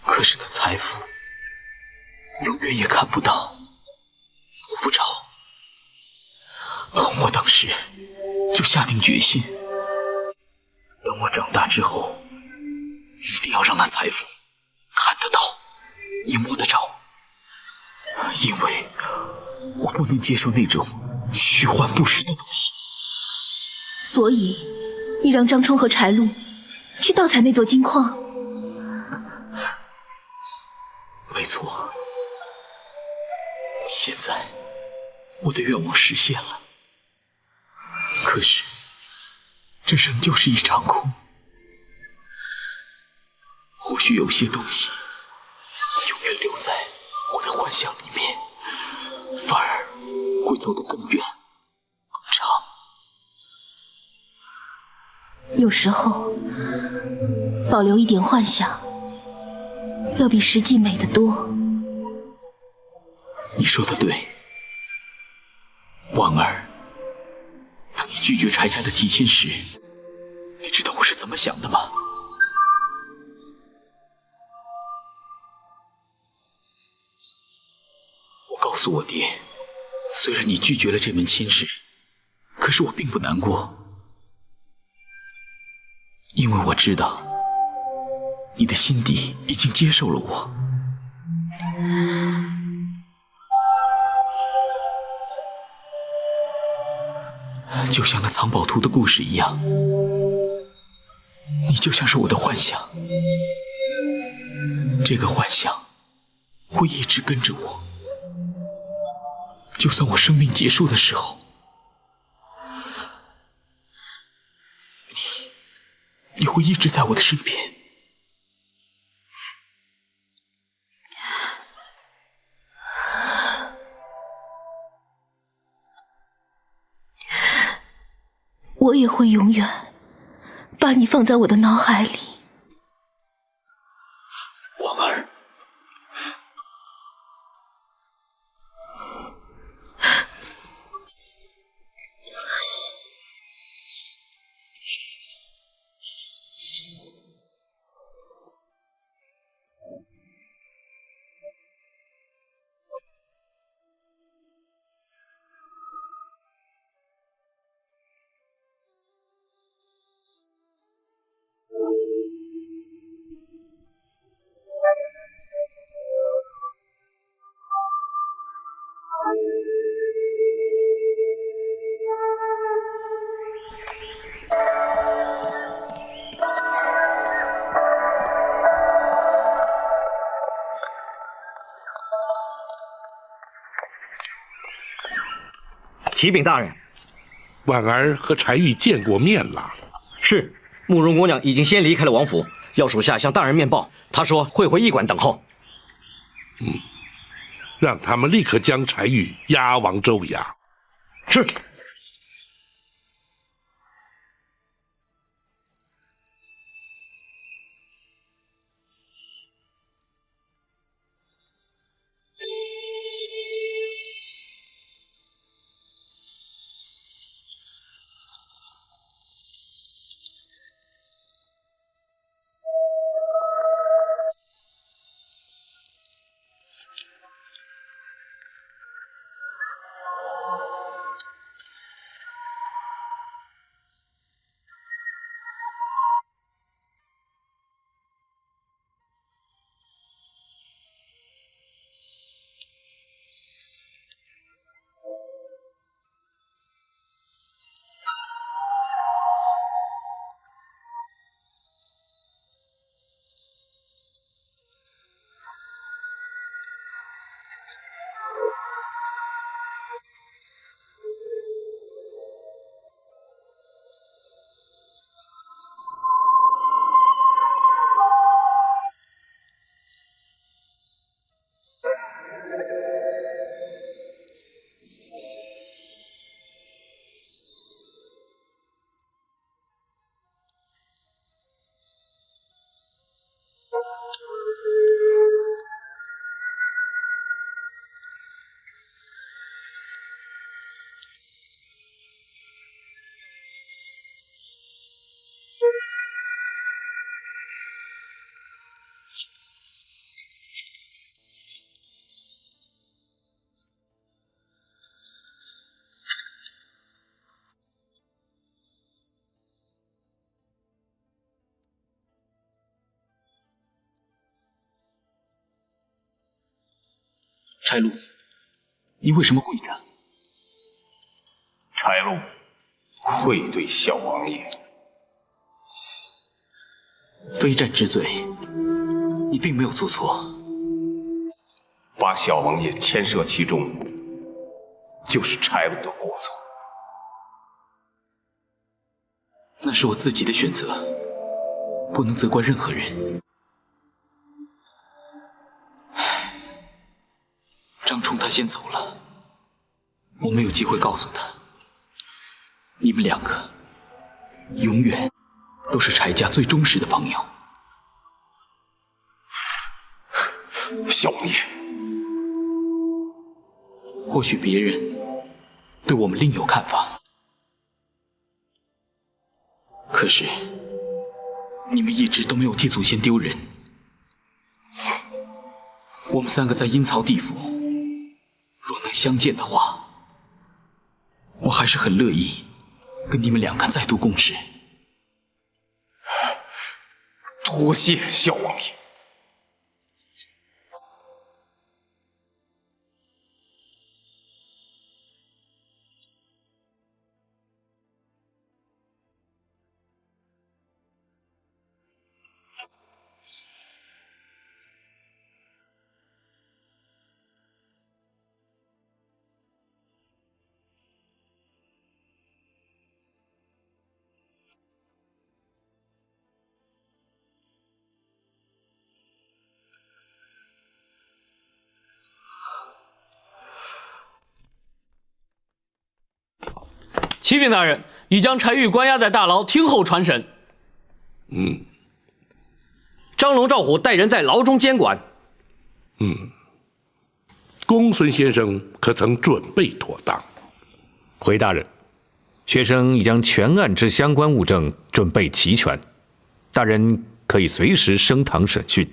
可是那财富永远也看不到，摸不着。我当时就下定决心，等我长大之后，一定要让那财富看得到，也摸得着。因为我不能接受那种虚幻不实的东西。所以，你让张冲和柴路去盗采那座金矿？没错。现在，我的愿望实现了。可是，这仍旧是一场空。或许有些东西永远留在我的幻想里面，反而会走得更远、更长。有时候，保留一点幻想，要比实际美得多。你说的对，婉儿。当你拒绝柴家的提亲时，你知道我是怎么想的吗？我告诉我爹，虽然你拒绝了这门亲事，可是我并不难过，因为我知道你的心底已经接受了我。就像那藏宝图的故事一样，你就像是我的幻想，这个幻想会一直跟着我，就算我生命结束的时候，你会一直在我的身边。我也会永远把你放在我的脑海里。王儿，启禀大人，婉儿和柴玉见过面了。是，慕容姑娘已经先离开了王府，要属下向大人面报。她说会回驿馆等候。让他们立刻将柴玉押往州衙。是。柴禄，你为什么跪着？柴禄愧对小王爷。非战之罪，你并没有做错。把小王爷牵涉其中，就是柴禄的过错。那是我自己的选择，不能责怪任何人。张冲他先走了，我没有机会告诉他，你们两个永远都是柴家最忠实的朋友。小王爷，或许别人对我们另有看法，可是你们一直都没有替祖先丢人。我们三个在阴曹地府，若能相见的话，我还是很乐意跟你们两个再度共事。多谢小王爷。启禀大人，已将柴玉关押在大牢，听候传审。张龙、赵虎带人在牢中监管。公孙先生可曾准备妥当？回大人，学生已将全案之相关物证准备齐全，大人可以随时升堂审讯。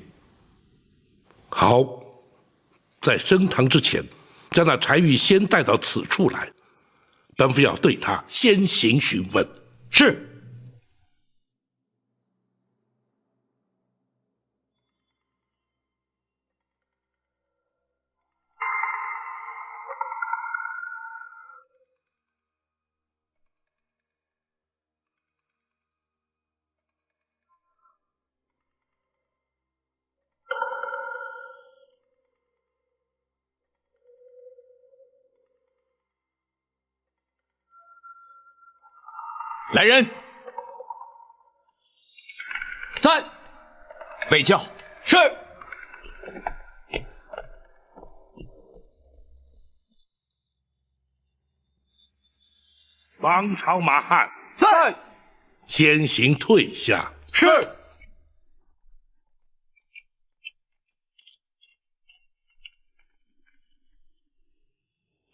好，在升堂之前，将那柴玉先带到此处来，本府要对他先行询问。是。来人，在。备轿。是。王朝马汉，在。先行退下。是。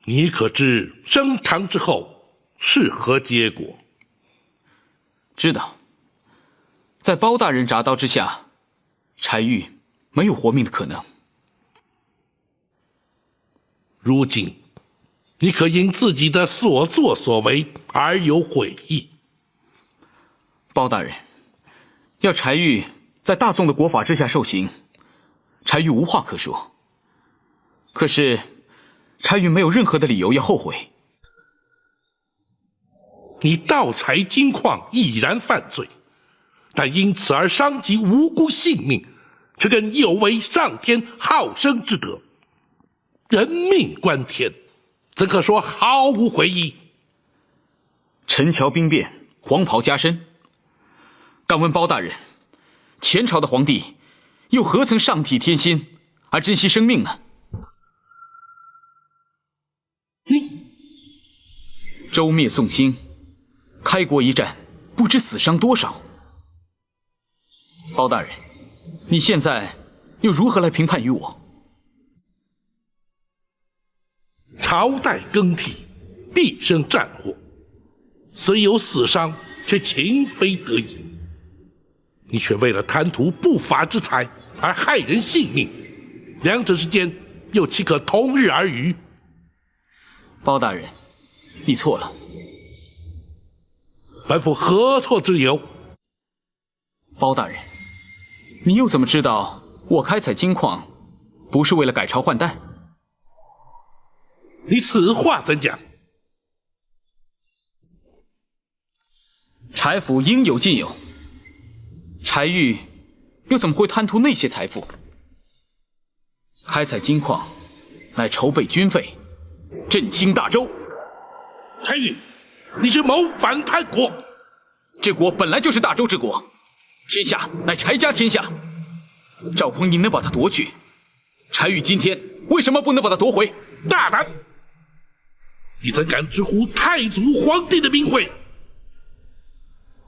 你可知升堂之后是何结果？知道，在包大人铡刀之下，柴玉没有活命的可能。如今，你可因自己的所作所为而有悔意？包大人，要柴玉在大宋的国法之下受刑，柴玉无话可说。可是，柴玉没有任何的理由要后悔。你盗采金矿已然犯罪，但因此而伤及无辜性命，却更有违上天好生之德。人命关天，怎可说毫无悔意？陈桥兵变，黄袍加身。敢问包大人，前朝的皇帝又何曾上体贴心而珍惜生命呢？周灭宋兴，开国一战，不知死伤多少。包大人，你现在又如何来评判于我？朝代更替，必生战祸，虽有死伤，却情非得已。你却为了贪图不法之财而害人性命，两者之间又岂可同日而语？包大人，你错了。本府何错之有？包大人，你又怎么知道我开采金矿不是为了改朝换代？你此话怎讲？柴府应有尽有，柴玉又怎么会贪图那些财富？开采金矿乃筹备军费，振兴大周。柴玉，你是谋反叛国！这国本来就是大周之国，天下乃柴家天下。赵匡胤能把它夺去，柴玉今天为什么不能把它夺回？大胆！你怎敢直呼太祖皇帝的名讳？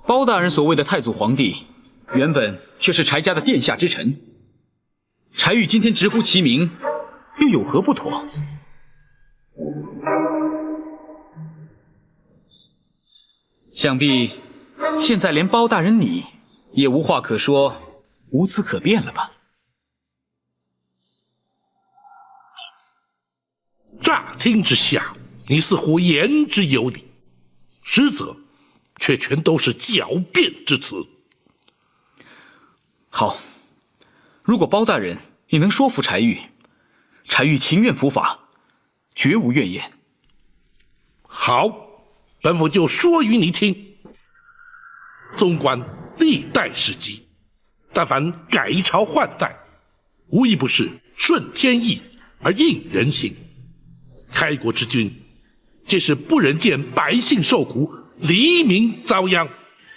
包大人所谓的太祖皇帝，原本却是柴家的殿下之臣。柴玉今天直呼其名，又有何不妥？想必现在连包大人你也无话可说，无词可辩了吧？乍听之下，你似乎言之有理，实则却全都是狡辩之词。好，如果包大人你能说服柴玉，柴玉情愿伏法，绝无怨言。好，本府就说与你听。纵观历代史籍，但凡改朝换代，无一不是顺天意而应人心。开国之君，皆是不忍见百姓受苦，黎民遭殃，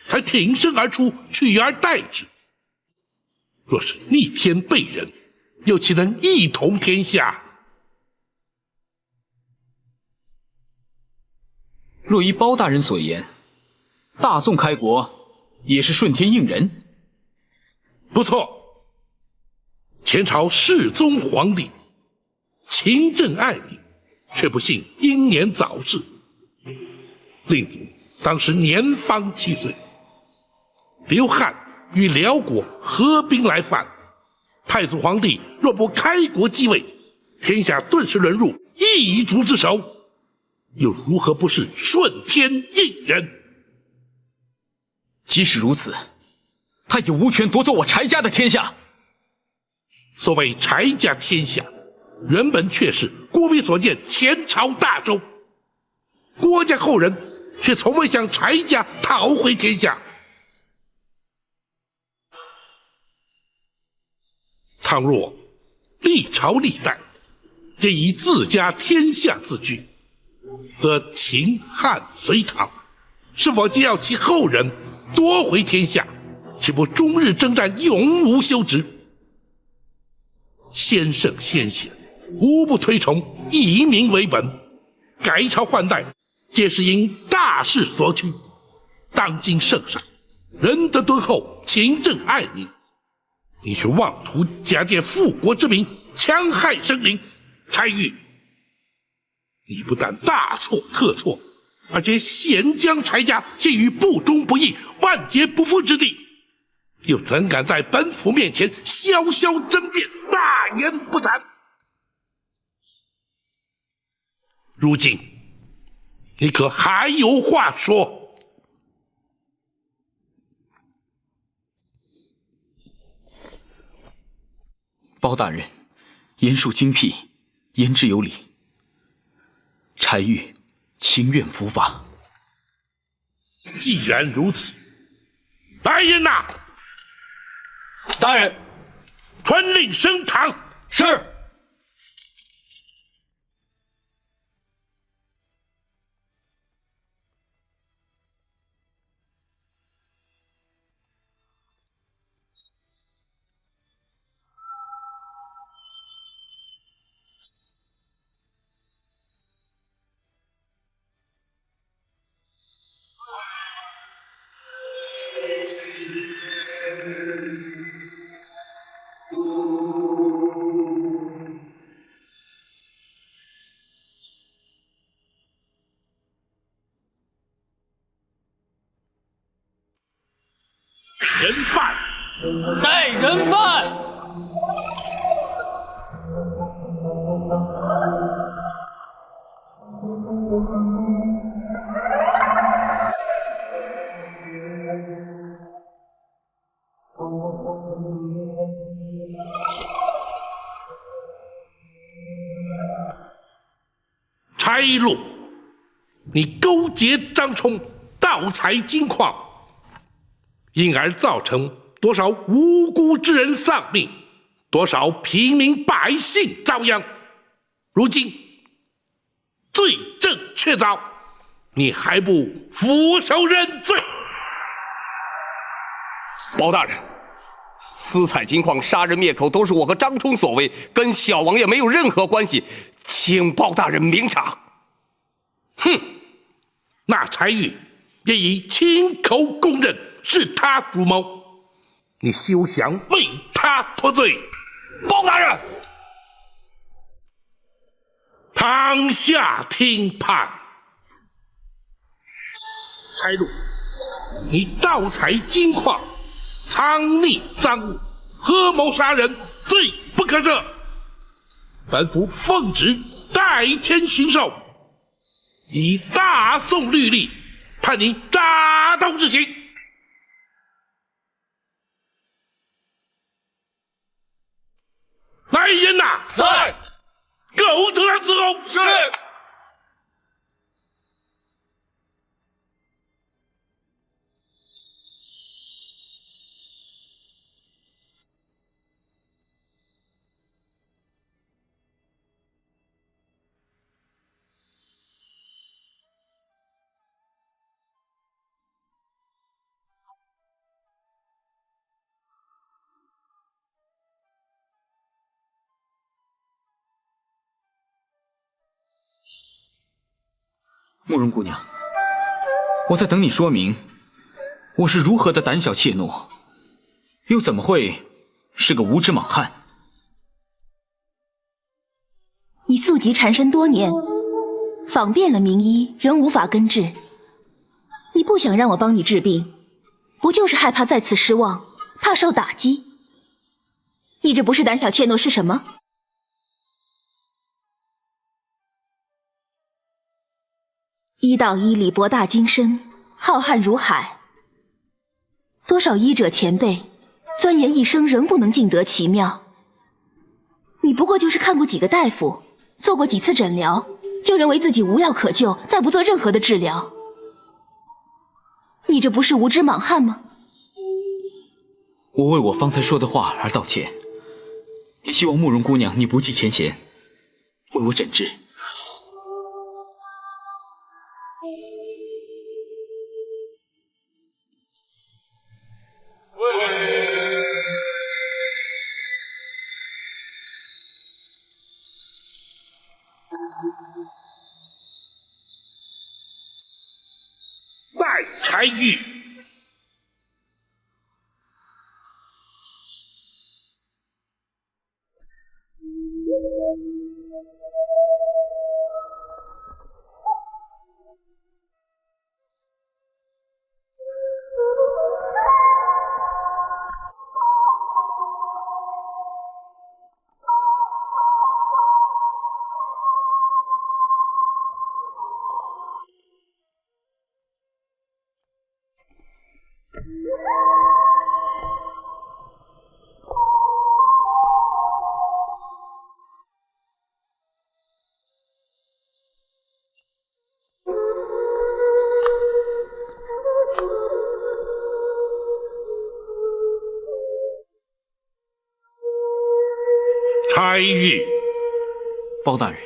才挺身而出，取而代之。若是逆天背人，又岂能一统天下？若依包大人所言，大宋开国也是顺天应人。不错，前朝世宗皇帝勤政爱民，却不幸英年早逝。令祖当时年方7岁，刘汉与辽国合兵来犯，太祖皇帝若不开国继位，天下顿时沦入异族之手，又如何不是顺天应人？即使如此，他也无权夺走我柴家的天下。所谓柴家天下，原本却是郭威所建前朝大周，郭家后人却从未向柴家讨回天下。倘若历朝历代皆以自家天下自居，则秦汉隋唐是否皆要其后人夺回天下，岂不终日征战，永无休止？先圣先贤无不推崇以民为本，改朝换代皆是因大势所趋。当今圣上仁德敦厚，勤政爱民，你却妄图假借复国之名戕害生灵，柴玉，你不但大错特错，而且险将柴家陷于不忠不义、万劫不复之地，又怎敢在本府面前潇潇争辩、大言不惭？如今你可还有话说？包大人言述精辟，言之有理，柴玉情愿伏法。既然如此，来人呐！大人，传令升堂。是。人犯，带人犯。柴禄，你勾结张冲，盗采金矿，因而造成多少无辜之人丧命，多少平民百姓遭殃。如今罪证确凿，你还不俯首认罪？包大人，私采金矿、杀人灭口都是我和张冲所为，跟小王爷没有任何关系，请包大人明察。哼，那柴玉也已亲口供认是他主谋，你休想为他脱罪。包大人，堂下听判。柴禄，你盗采金矿，藏匿赃物，合谋杀人，罪不可赦。本府奉旨代天巡狩，以大宋律例判你铡刀之刑。来人呐！在。狗头上伺候。是。慕容姑娘，我在等你说明我是如何的胆小怯懦，又怎么会是个无知莽汉？你宿疾缠身多年，访遍了名医，仍无法根治。你不想让我帮你治病，不就是害怕再次失望，怕受打击？你这不是胆小怯懦是什么？医道医理博大精深，浩瀚如海，多少医者前辈钻研一生仍不能尽得其妙。你不过就是看过几个大夫，做过几次诊疗，就认为自己无药可救，再不做任何的治疗。你这不是无知莽汉吗？我为我方才说的话而道歉，也希望慕容姑娘你不计前嫌，为我诊治。待柴玉。柴玉，包大人，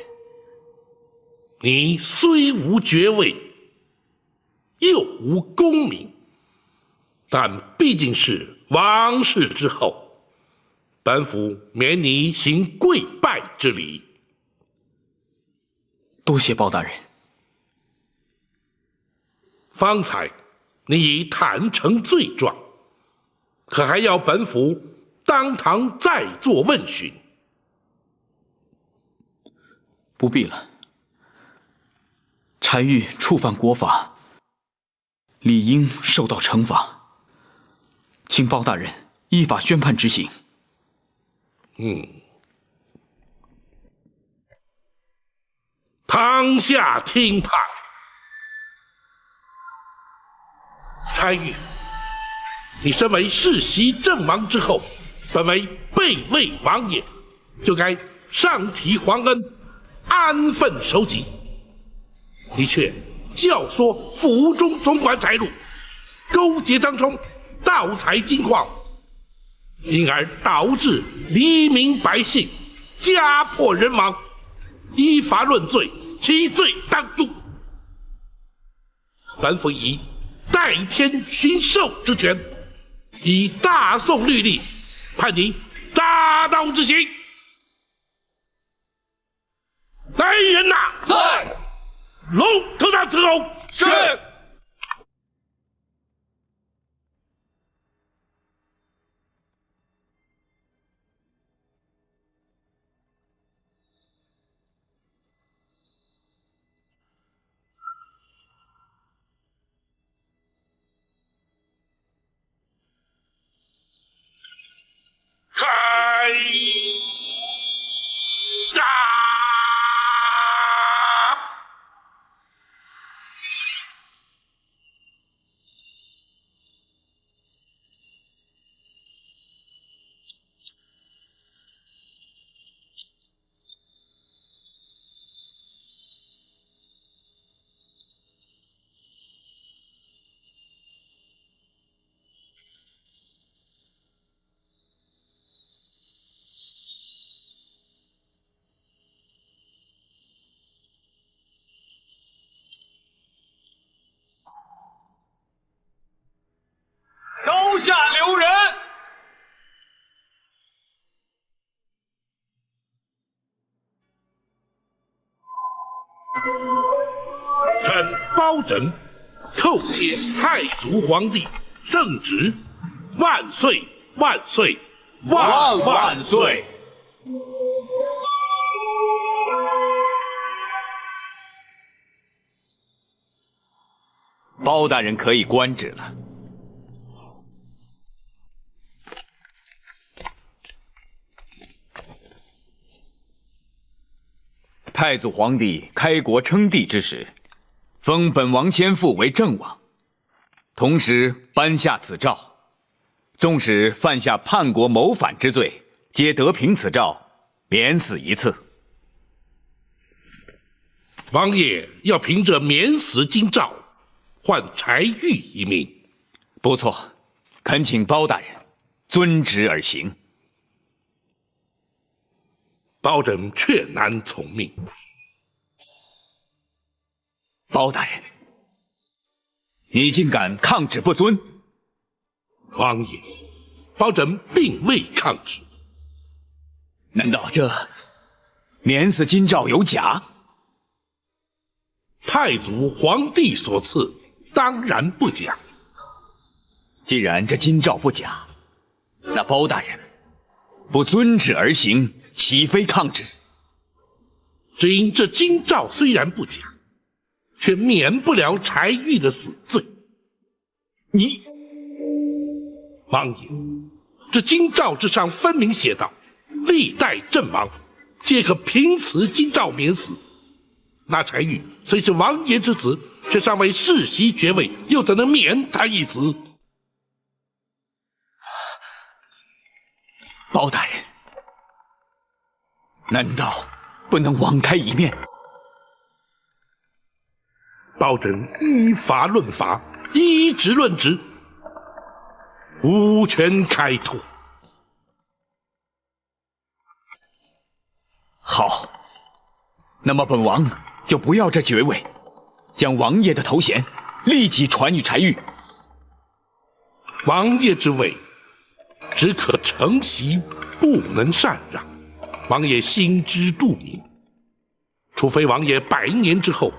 你虽无爵位，又无功名，但毕竟是王室之后，本府免你行跪拜之礼。多谢包大人。方才你已坦诚罪状，可还要本府当堂再做问询？不必了。柴玉触犯国法，理应受到惩罚，请包大人依法宣判执行。堂下听判。柴玉，你身为世袭阵亡之后，本为备位王爷，就该上提皇恩，安分守己。你却教唆府中总管柴禄勾结张冲，盗采金矿，因而导致黎民百姓家破人亡，依法论罪，其罪当诛。本府以代天巡狩之权，以大宋律例判你大刀之刑。来人呐！在。龙头上伺候。是。开打！刀下留人！臣包拯叩谢太祖皇帝圣旨，万岁万岁万万岁！包大人可以官职了。太祖皇帝开国称帝之时，封本王先父为正王，同时颁下此诏，纵使犯下叛国谋反之罪，皆得凭此诏，免死一次。王爷要凭着免死金诏，换柴玉一命。不错，恳请包大人遵旨而行。包拯却难从命。包大人，你竟敢抗旨不遵！王爷，包拯并未抗旨。难道这免死金诏有假？太祖皇帝所赐，当然不假。既然这金诏不假，那包大人不遵旨而行，岂非抗旨？只因这金诏虽然不假，却免不了柴玉的死罪。你，王爷，这金诏之上分明写道：历代阵亡，皆可凭此金诏免死。那柴玉虽是王爷之子，却尚未世袭爵位，又怎能免他一死？包大人，难道不能网开一面？包拯依法论法，依职论职，无权开脱。好，那么本王就不要这爵位，将王爷的头衔立即传与柴玉。王爷之位，只可承袭，不能禅让。王爷心知肚明，除非王爷100年之后，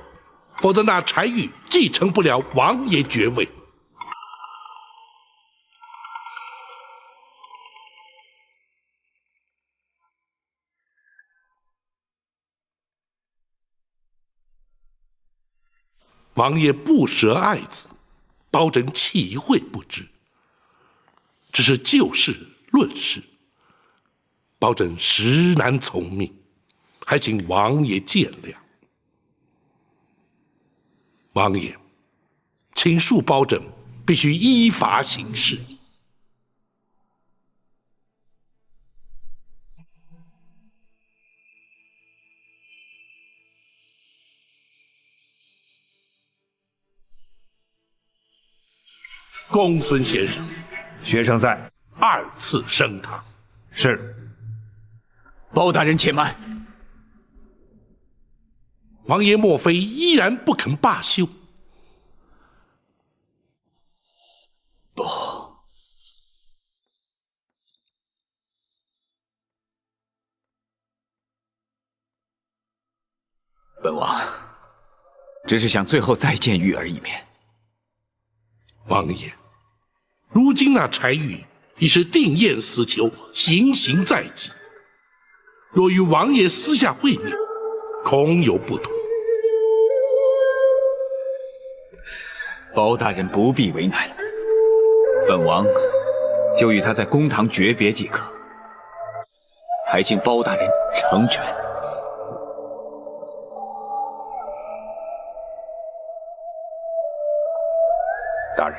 否则那柴玉继承不了王爷爵位。王爷不舍爱子，包拯岂会不知？只是就事论事，包拯实难从命，还请王爷见谅。王爷，请恕包拯必须依法行事。公孙先生，学生在。 2次升堂。是。包大人且慢。王爷莫非依然不肯罢休？不。本王只是想最后再见玉儿一面。王爷，如今那柴玉已是定验死囚，行刑在即。若与王爷私下会面，恐有不妥。包大人不必为难，本王就与他在公堂诀别即可，还请包大人成全。大人，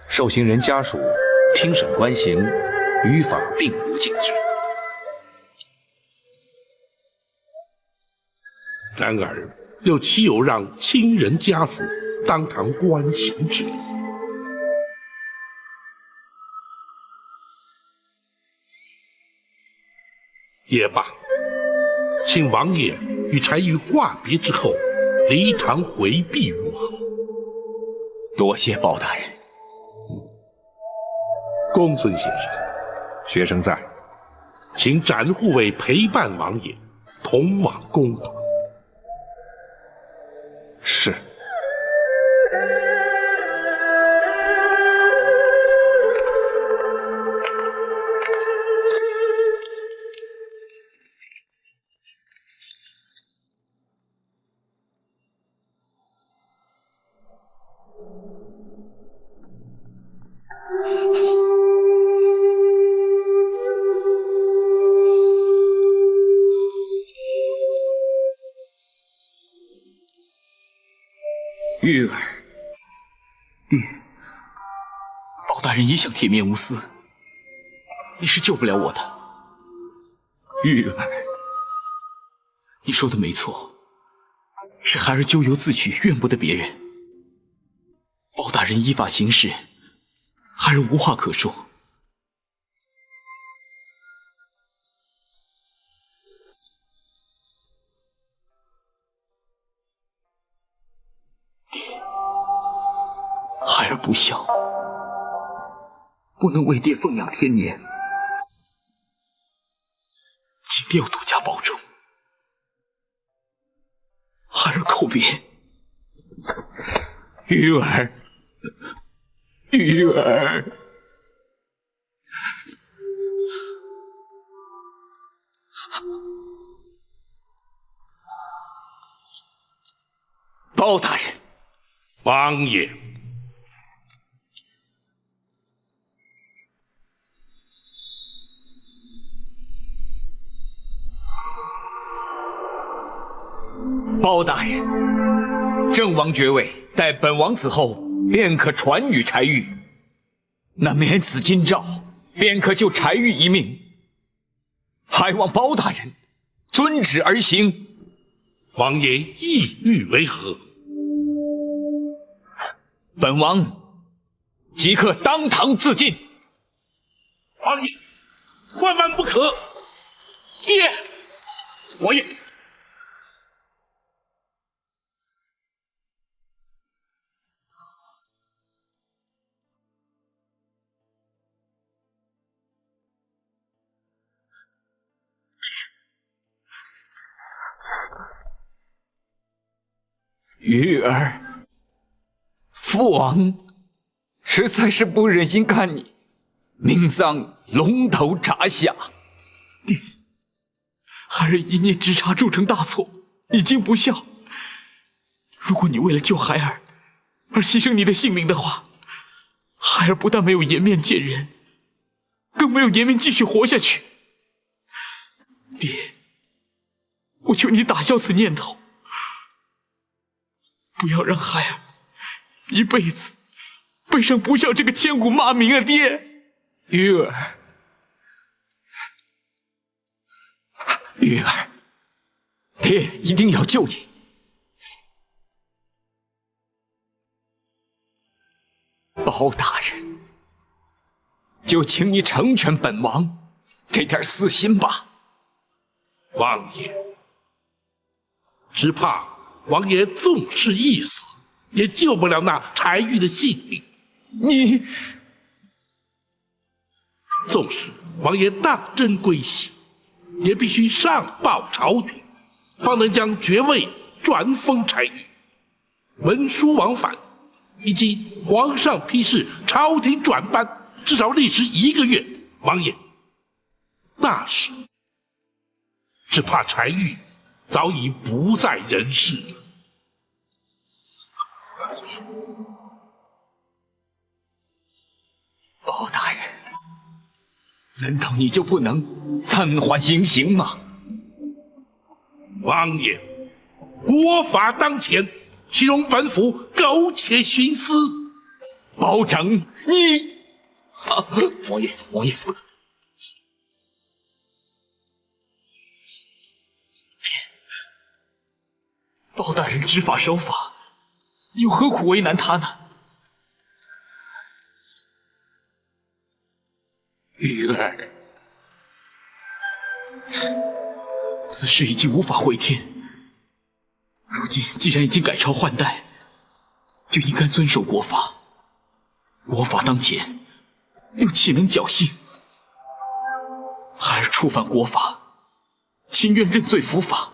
受刑人家属听审观刑，于法并无禁止。然而，又岂有让亲人家属当堂观刑之理？也罢，请王爷与柴玉话别之后，离堂回避如何？多谢包大人。公孙先生，学生在，请展护卫陪伴王爷，同往公堂。是。玉儿，爹，包大人一向铁面无私，你是救不了我的。玉儿，你说的没错，是孩儿咎由自取，怨不得别人。包大人依法行事，孩儿无话可说。孩儿不孝，不能为爹奉养天年，请爹要多加保重。孩儿叩别。玉儿，玉儿，包大人，王爷。包大人，郑王爵位待本王死后便可传与柴玉，那免死金诏便可救柴玉一命，还望包大人遵旨而行。王爷意欲为何？本王即刻当堂自尽。王爷，万万不可！爹，王爷。玉儿，父王实在是不忍心看你命丧龙头铡下。孩儿一念之差铸成大错，已经不孝。如果你为了救孩儿而牺牲你的性命的话，孩儿不但没有颜面见人，更没有颜面继续活下去。爹，我求你打消此念头，不要让孩儿一辈子背上不孝这个千古骂名啊！爹，玉儿，玉儿，爹一定要救你。包大人，就请你成全本王这点私心吧。王爷，只怕王爷纵是一死，也救不了那柴玉的性命。你，纵使王爷当真归西，也必须上报朝廷，方能将爵位转封柴玉。文书往返，以及皇上批示朝廷转班，至少历时1个月。王爷，那时只怕柴玉早已不在人世了。包大人，难道你就不能暂缓行刑吗？王爷，国法当前，岂容本府苟且徇私？包拯，你……王爷，王爷，包大人执法守法，又何苦为难他呢？玉儿，此事已经无法回天。如今既然已经改朝换代，就应该遵守国法。国法当前，又岂能侥幸？孩儿触犯国法，情愿认罪伏法。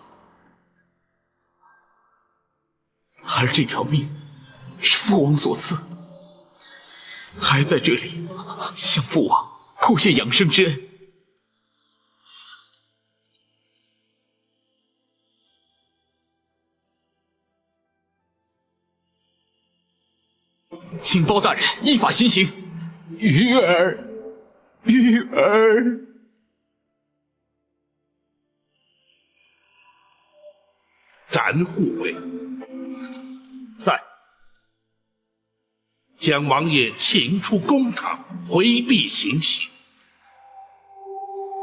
孩儿这条命是父王所赐，孩儿在这里向父王叩谢养生之恩。请包大人依法行刑。鱼儿，鱼儿。斩护卫在。将王爷请出公堂，回避行刑。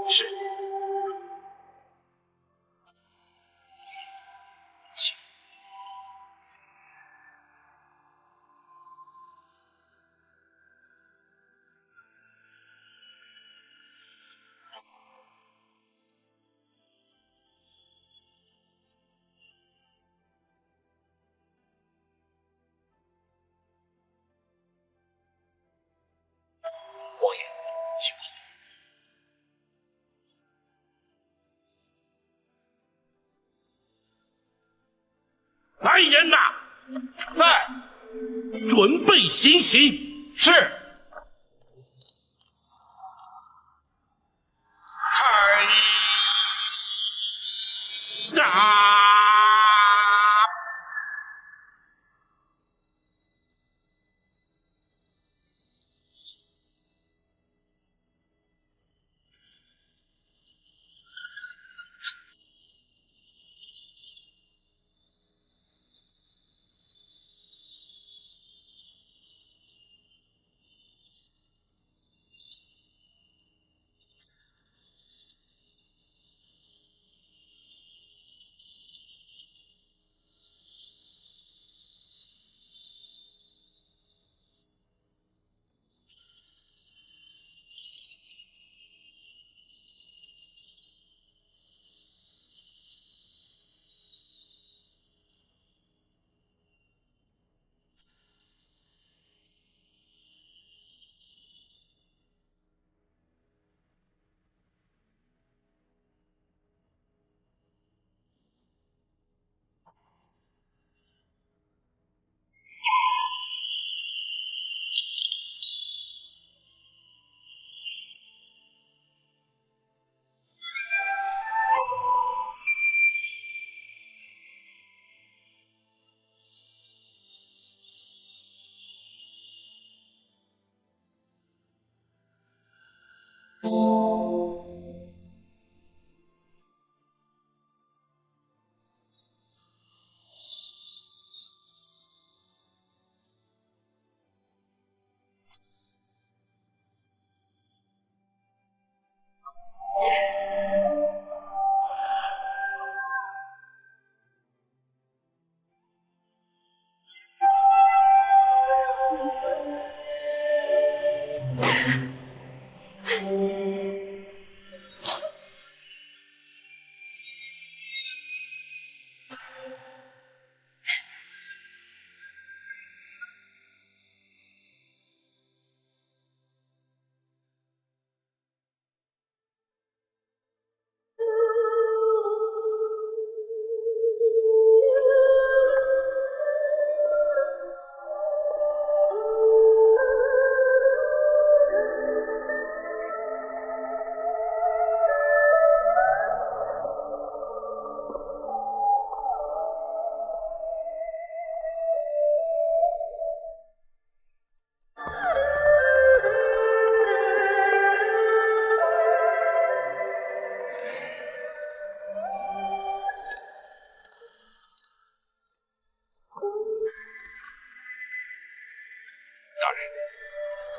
是。请。王爷，请报。来人呐！在，准备行刑。是。开打！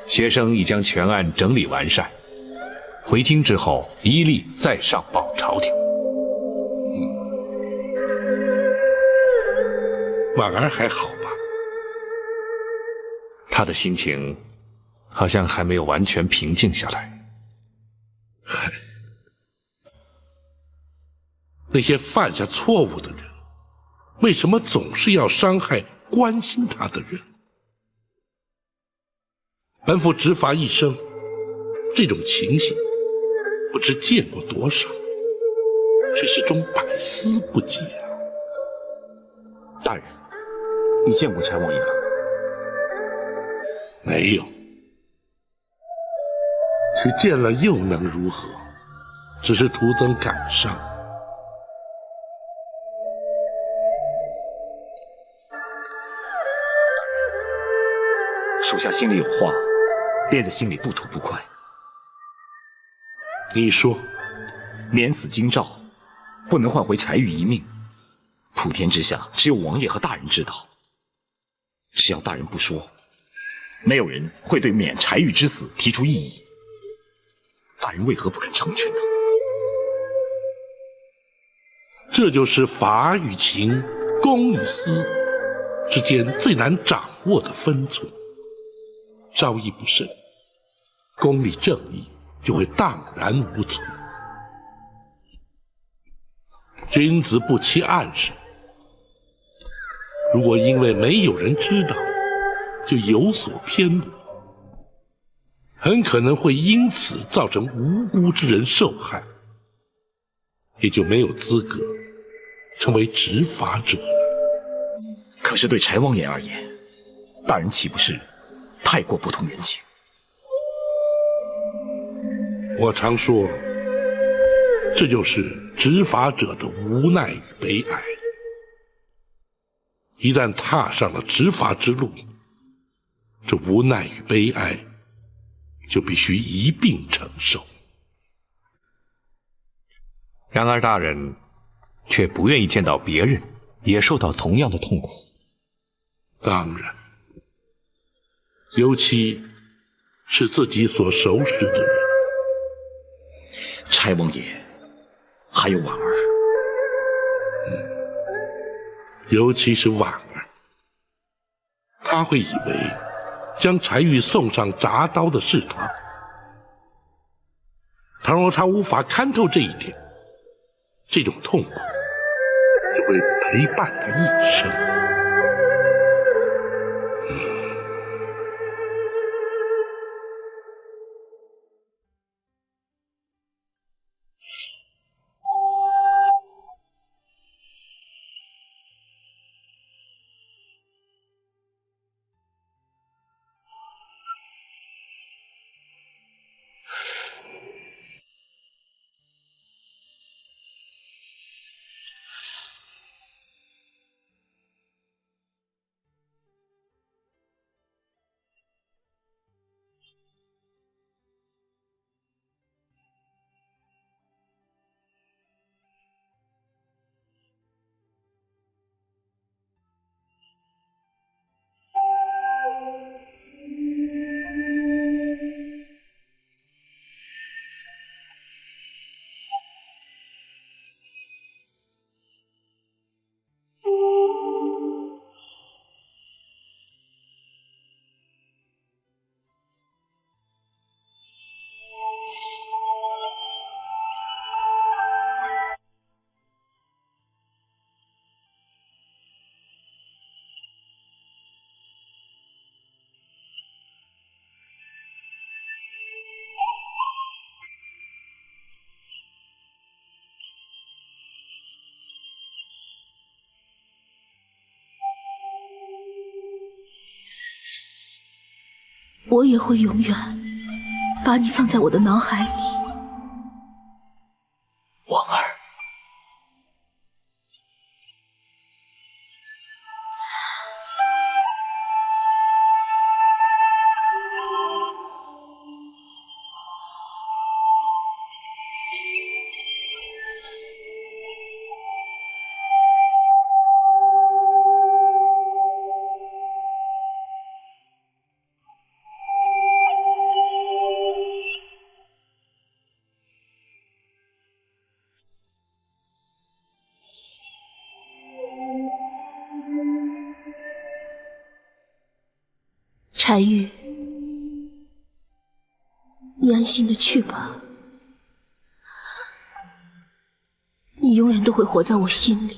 学生已将全案整理完善，回京之后依例再上报朝廷。婉儿还好吧？他的心情好像还没有完全平静下来。那些犯下错误的人，为什么总是要伤害关心他的人？本府执法一生，这种情形不知见过多少，却始终百思不解啊！大人，你见过柴王爷吗？没有，去见了又能如何？只是徒增感伤。下心里有话，憋在心里不吐不快。你说，免死京兆，不能换回柴玉一命。普天之下，只有王爷和大人知道。只要大人不说，没有人会对免柴玉之死提出异议。大人为何不肯成全呢？这就是法与情、公与私之间最难掌握的分寸。稍一不慎，公理正义就会荡然无存。君子不欺暗室，如果因为没有人知道就有所偏颇，很可能会因此造成无辜之人受害，也就没有资格成为执法者了。可是对柴王爷而言，大人岂不是太过不通人情？我常说，这就是执法者的无奈与悲哀。一旦踏上了执法之路，这无奈与悲哀就必须一并承受。然而大人却不愿意见到别人也受到同样的痛苦。当然，尤其是自己所熟识的人。柴王爷还有婉儿，尤其是婉儿，他会以为将柴玉送上铡刀的是他。倘若他无法看透这一点，这种痛苦就会陪伴他一生。我也会永远把你放在我的脑海里。婉儿，柴玉，你安心的去吧，你永远都会活在我心里。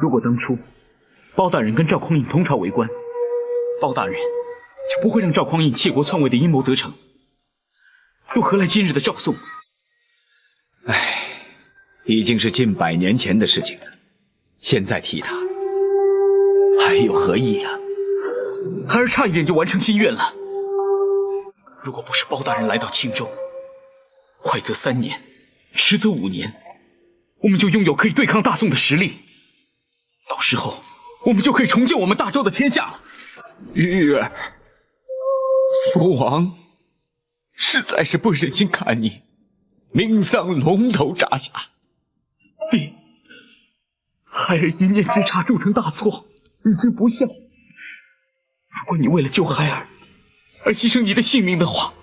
如果当初包大人跟赵匡胤同朝为官，包大人就不会让赵匡胤窃国篡位的阴谋得逞，又何来今日的赵宋？唉，已经是近100年前的事情了，现在提他还有何意啊？孩儿差一点就完成心愿了。如果不是包大人来到青州，快则3年，迟则5年，我们就拥有可以对抗大宋的实力。到时候，我们就可以重建我们大周的天下了。玉儿，父王实在是不忍心看你命丧龙头铡下。爹，孩儿一念之差铸成大错，已经不孝。如果你为了救孩儿而牺牲你的性命的话，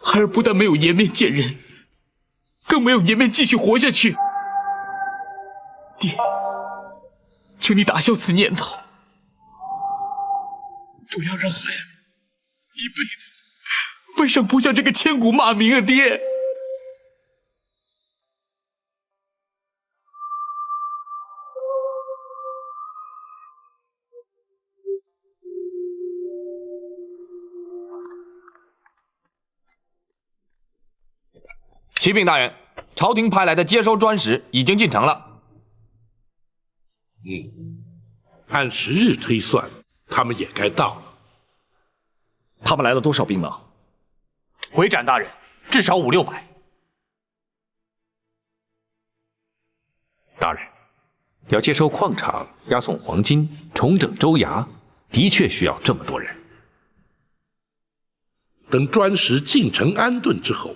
孩儿不但没有颜面见人，更没有颜面继续活下去。爹，求你打消此念头，不要让孩儿一辈子背上不孝这个千古骂名啊！爹。启禀大人，朝廷派来的接收专使已经进城了。按时日推算，他们也该到了。他们来了多少兵马？回斩大人，至少500、600。大人，要接收矿场、押送黄金、重整州衙，的确需要这么多人。等专使进城安顿之后，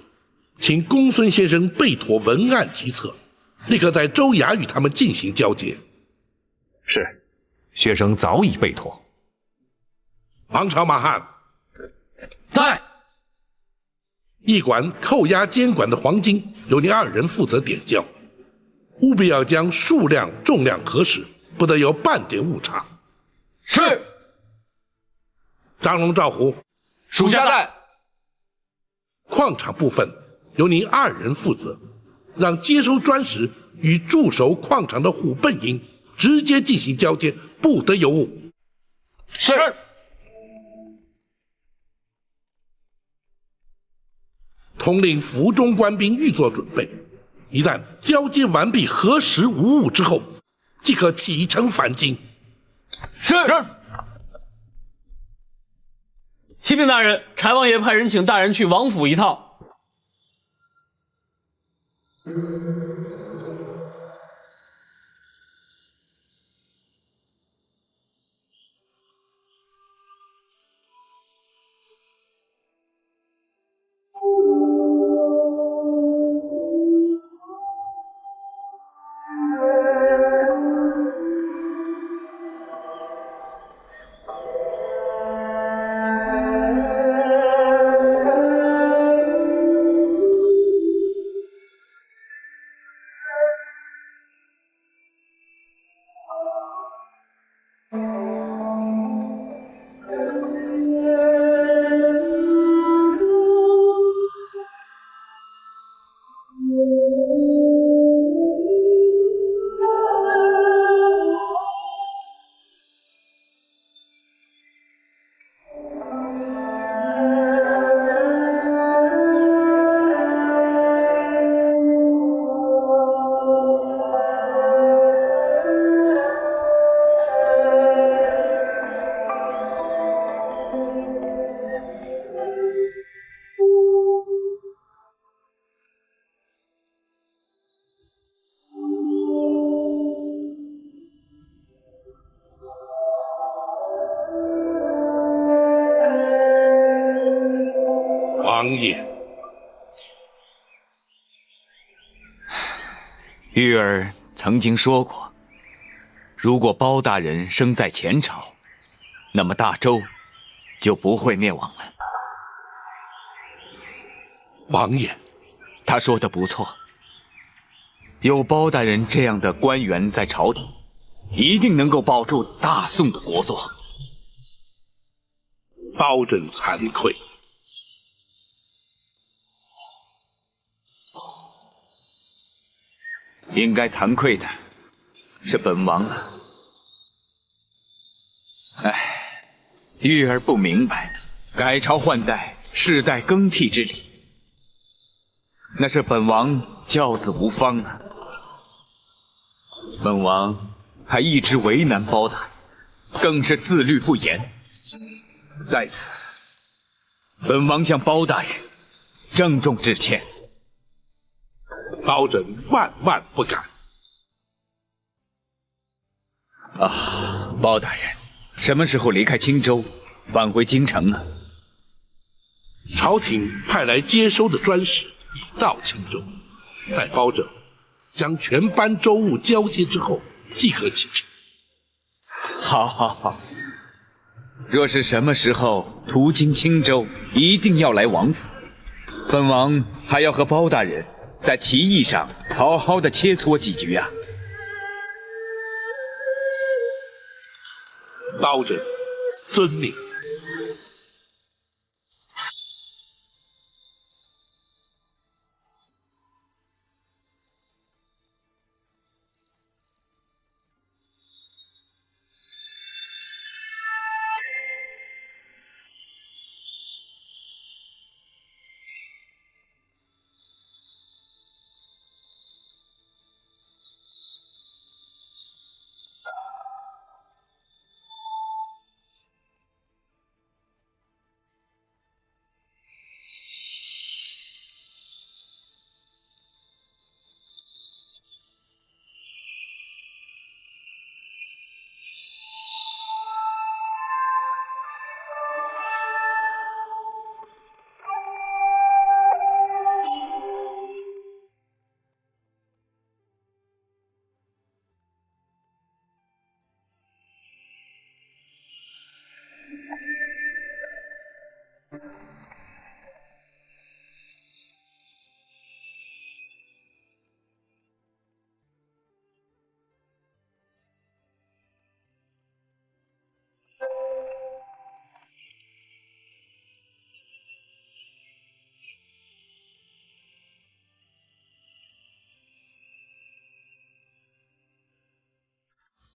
请公孙先生备妥文案计策，立刻在州衙与他们进行交接。是，学生早已备妥。王朝马汉，在。驿馆扣押监管的黄金由你2人负责点交，务必要将数量、重量核实，不得有半点误差。是。张龙、赵虎，属下在。矿场部分由你2人负责，让接收专使与驻守矿场的虎贲营直接进行交接，不得有误。是。统领府中官兵预做准备，一旦交接完毕、核实无误之后，即可启程返京。是。启禀大人，柴王爷派人请大人去王府一趟。王爷，玉儿曾经说过，如果包大人生在前朝，那么大周就不会灭亡了。王爷，他说的不错，有包大人这样的官员在朝廷，一定能够保住大宋的国祚。包朕惭愧。应该惭愧的是本王啊！哎，玉儿不明白，改朝换代、世代更替之礼，那是本王教子无方啊！本王还一直为难包大人，更是自律不严。在此，本王向包大人郑重致歉。包拯万万不敢。啊，包大人，什么时候离开青州，返回京城啊？朝廷派来接收的专使已到青州，待包拯将全班州务交接之后，即可启程。好，好，好。若是什么时候途经青州，一定要来王府。本王还要和包大人在棋艺上好好的切磋几局啊！包拯遵命。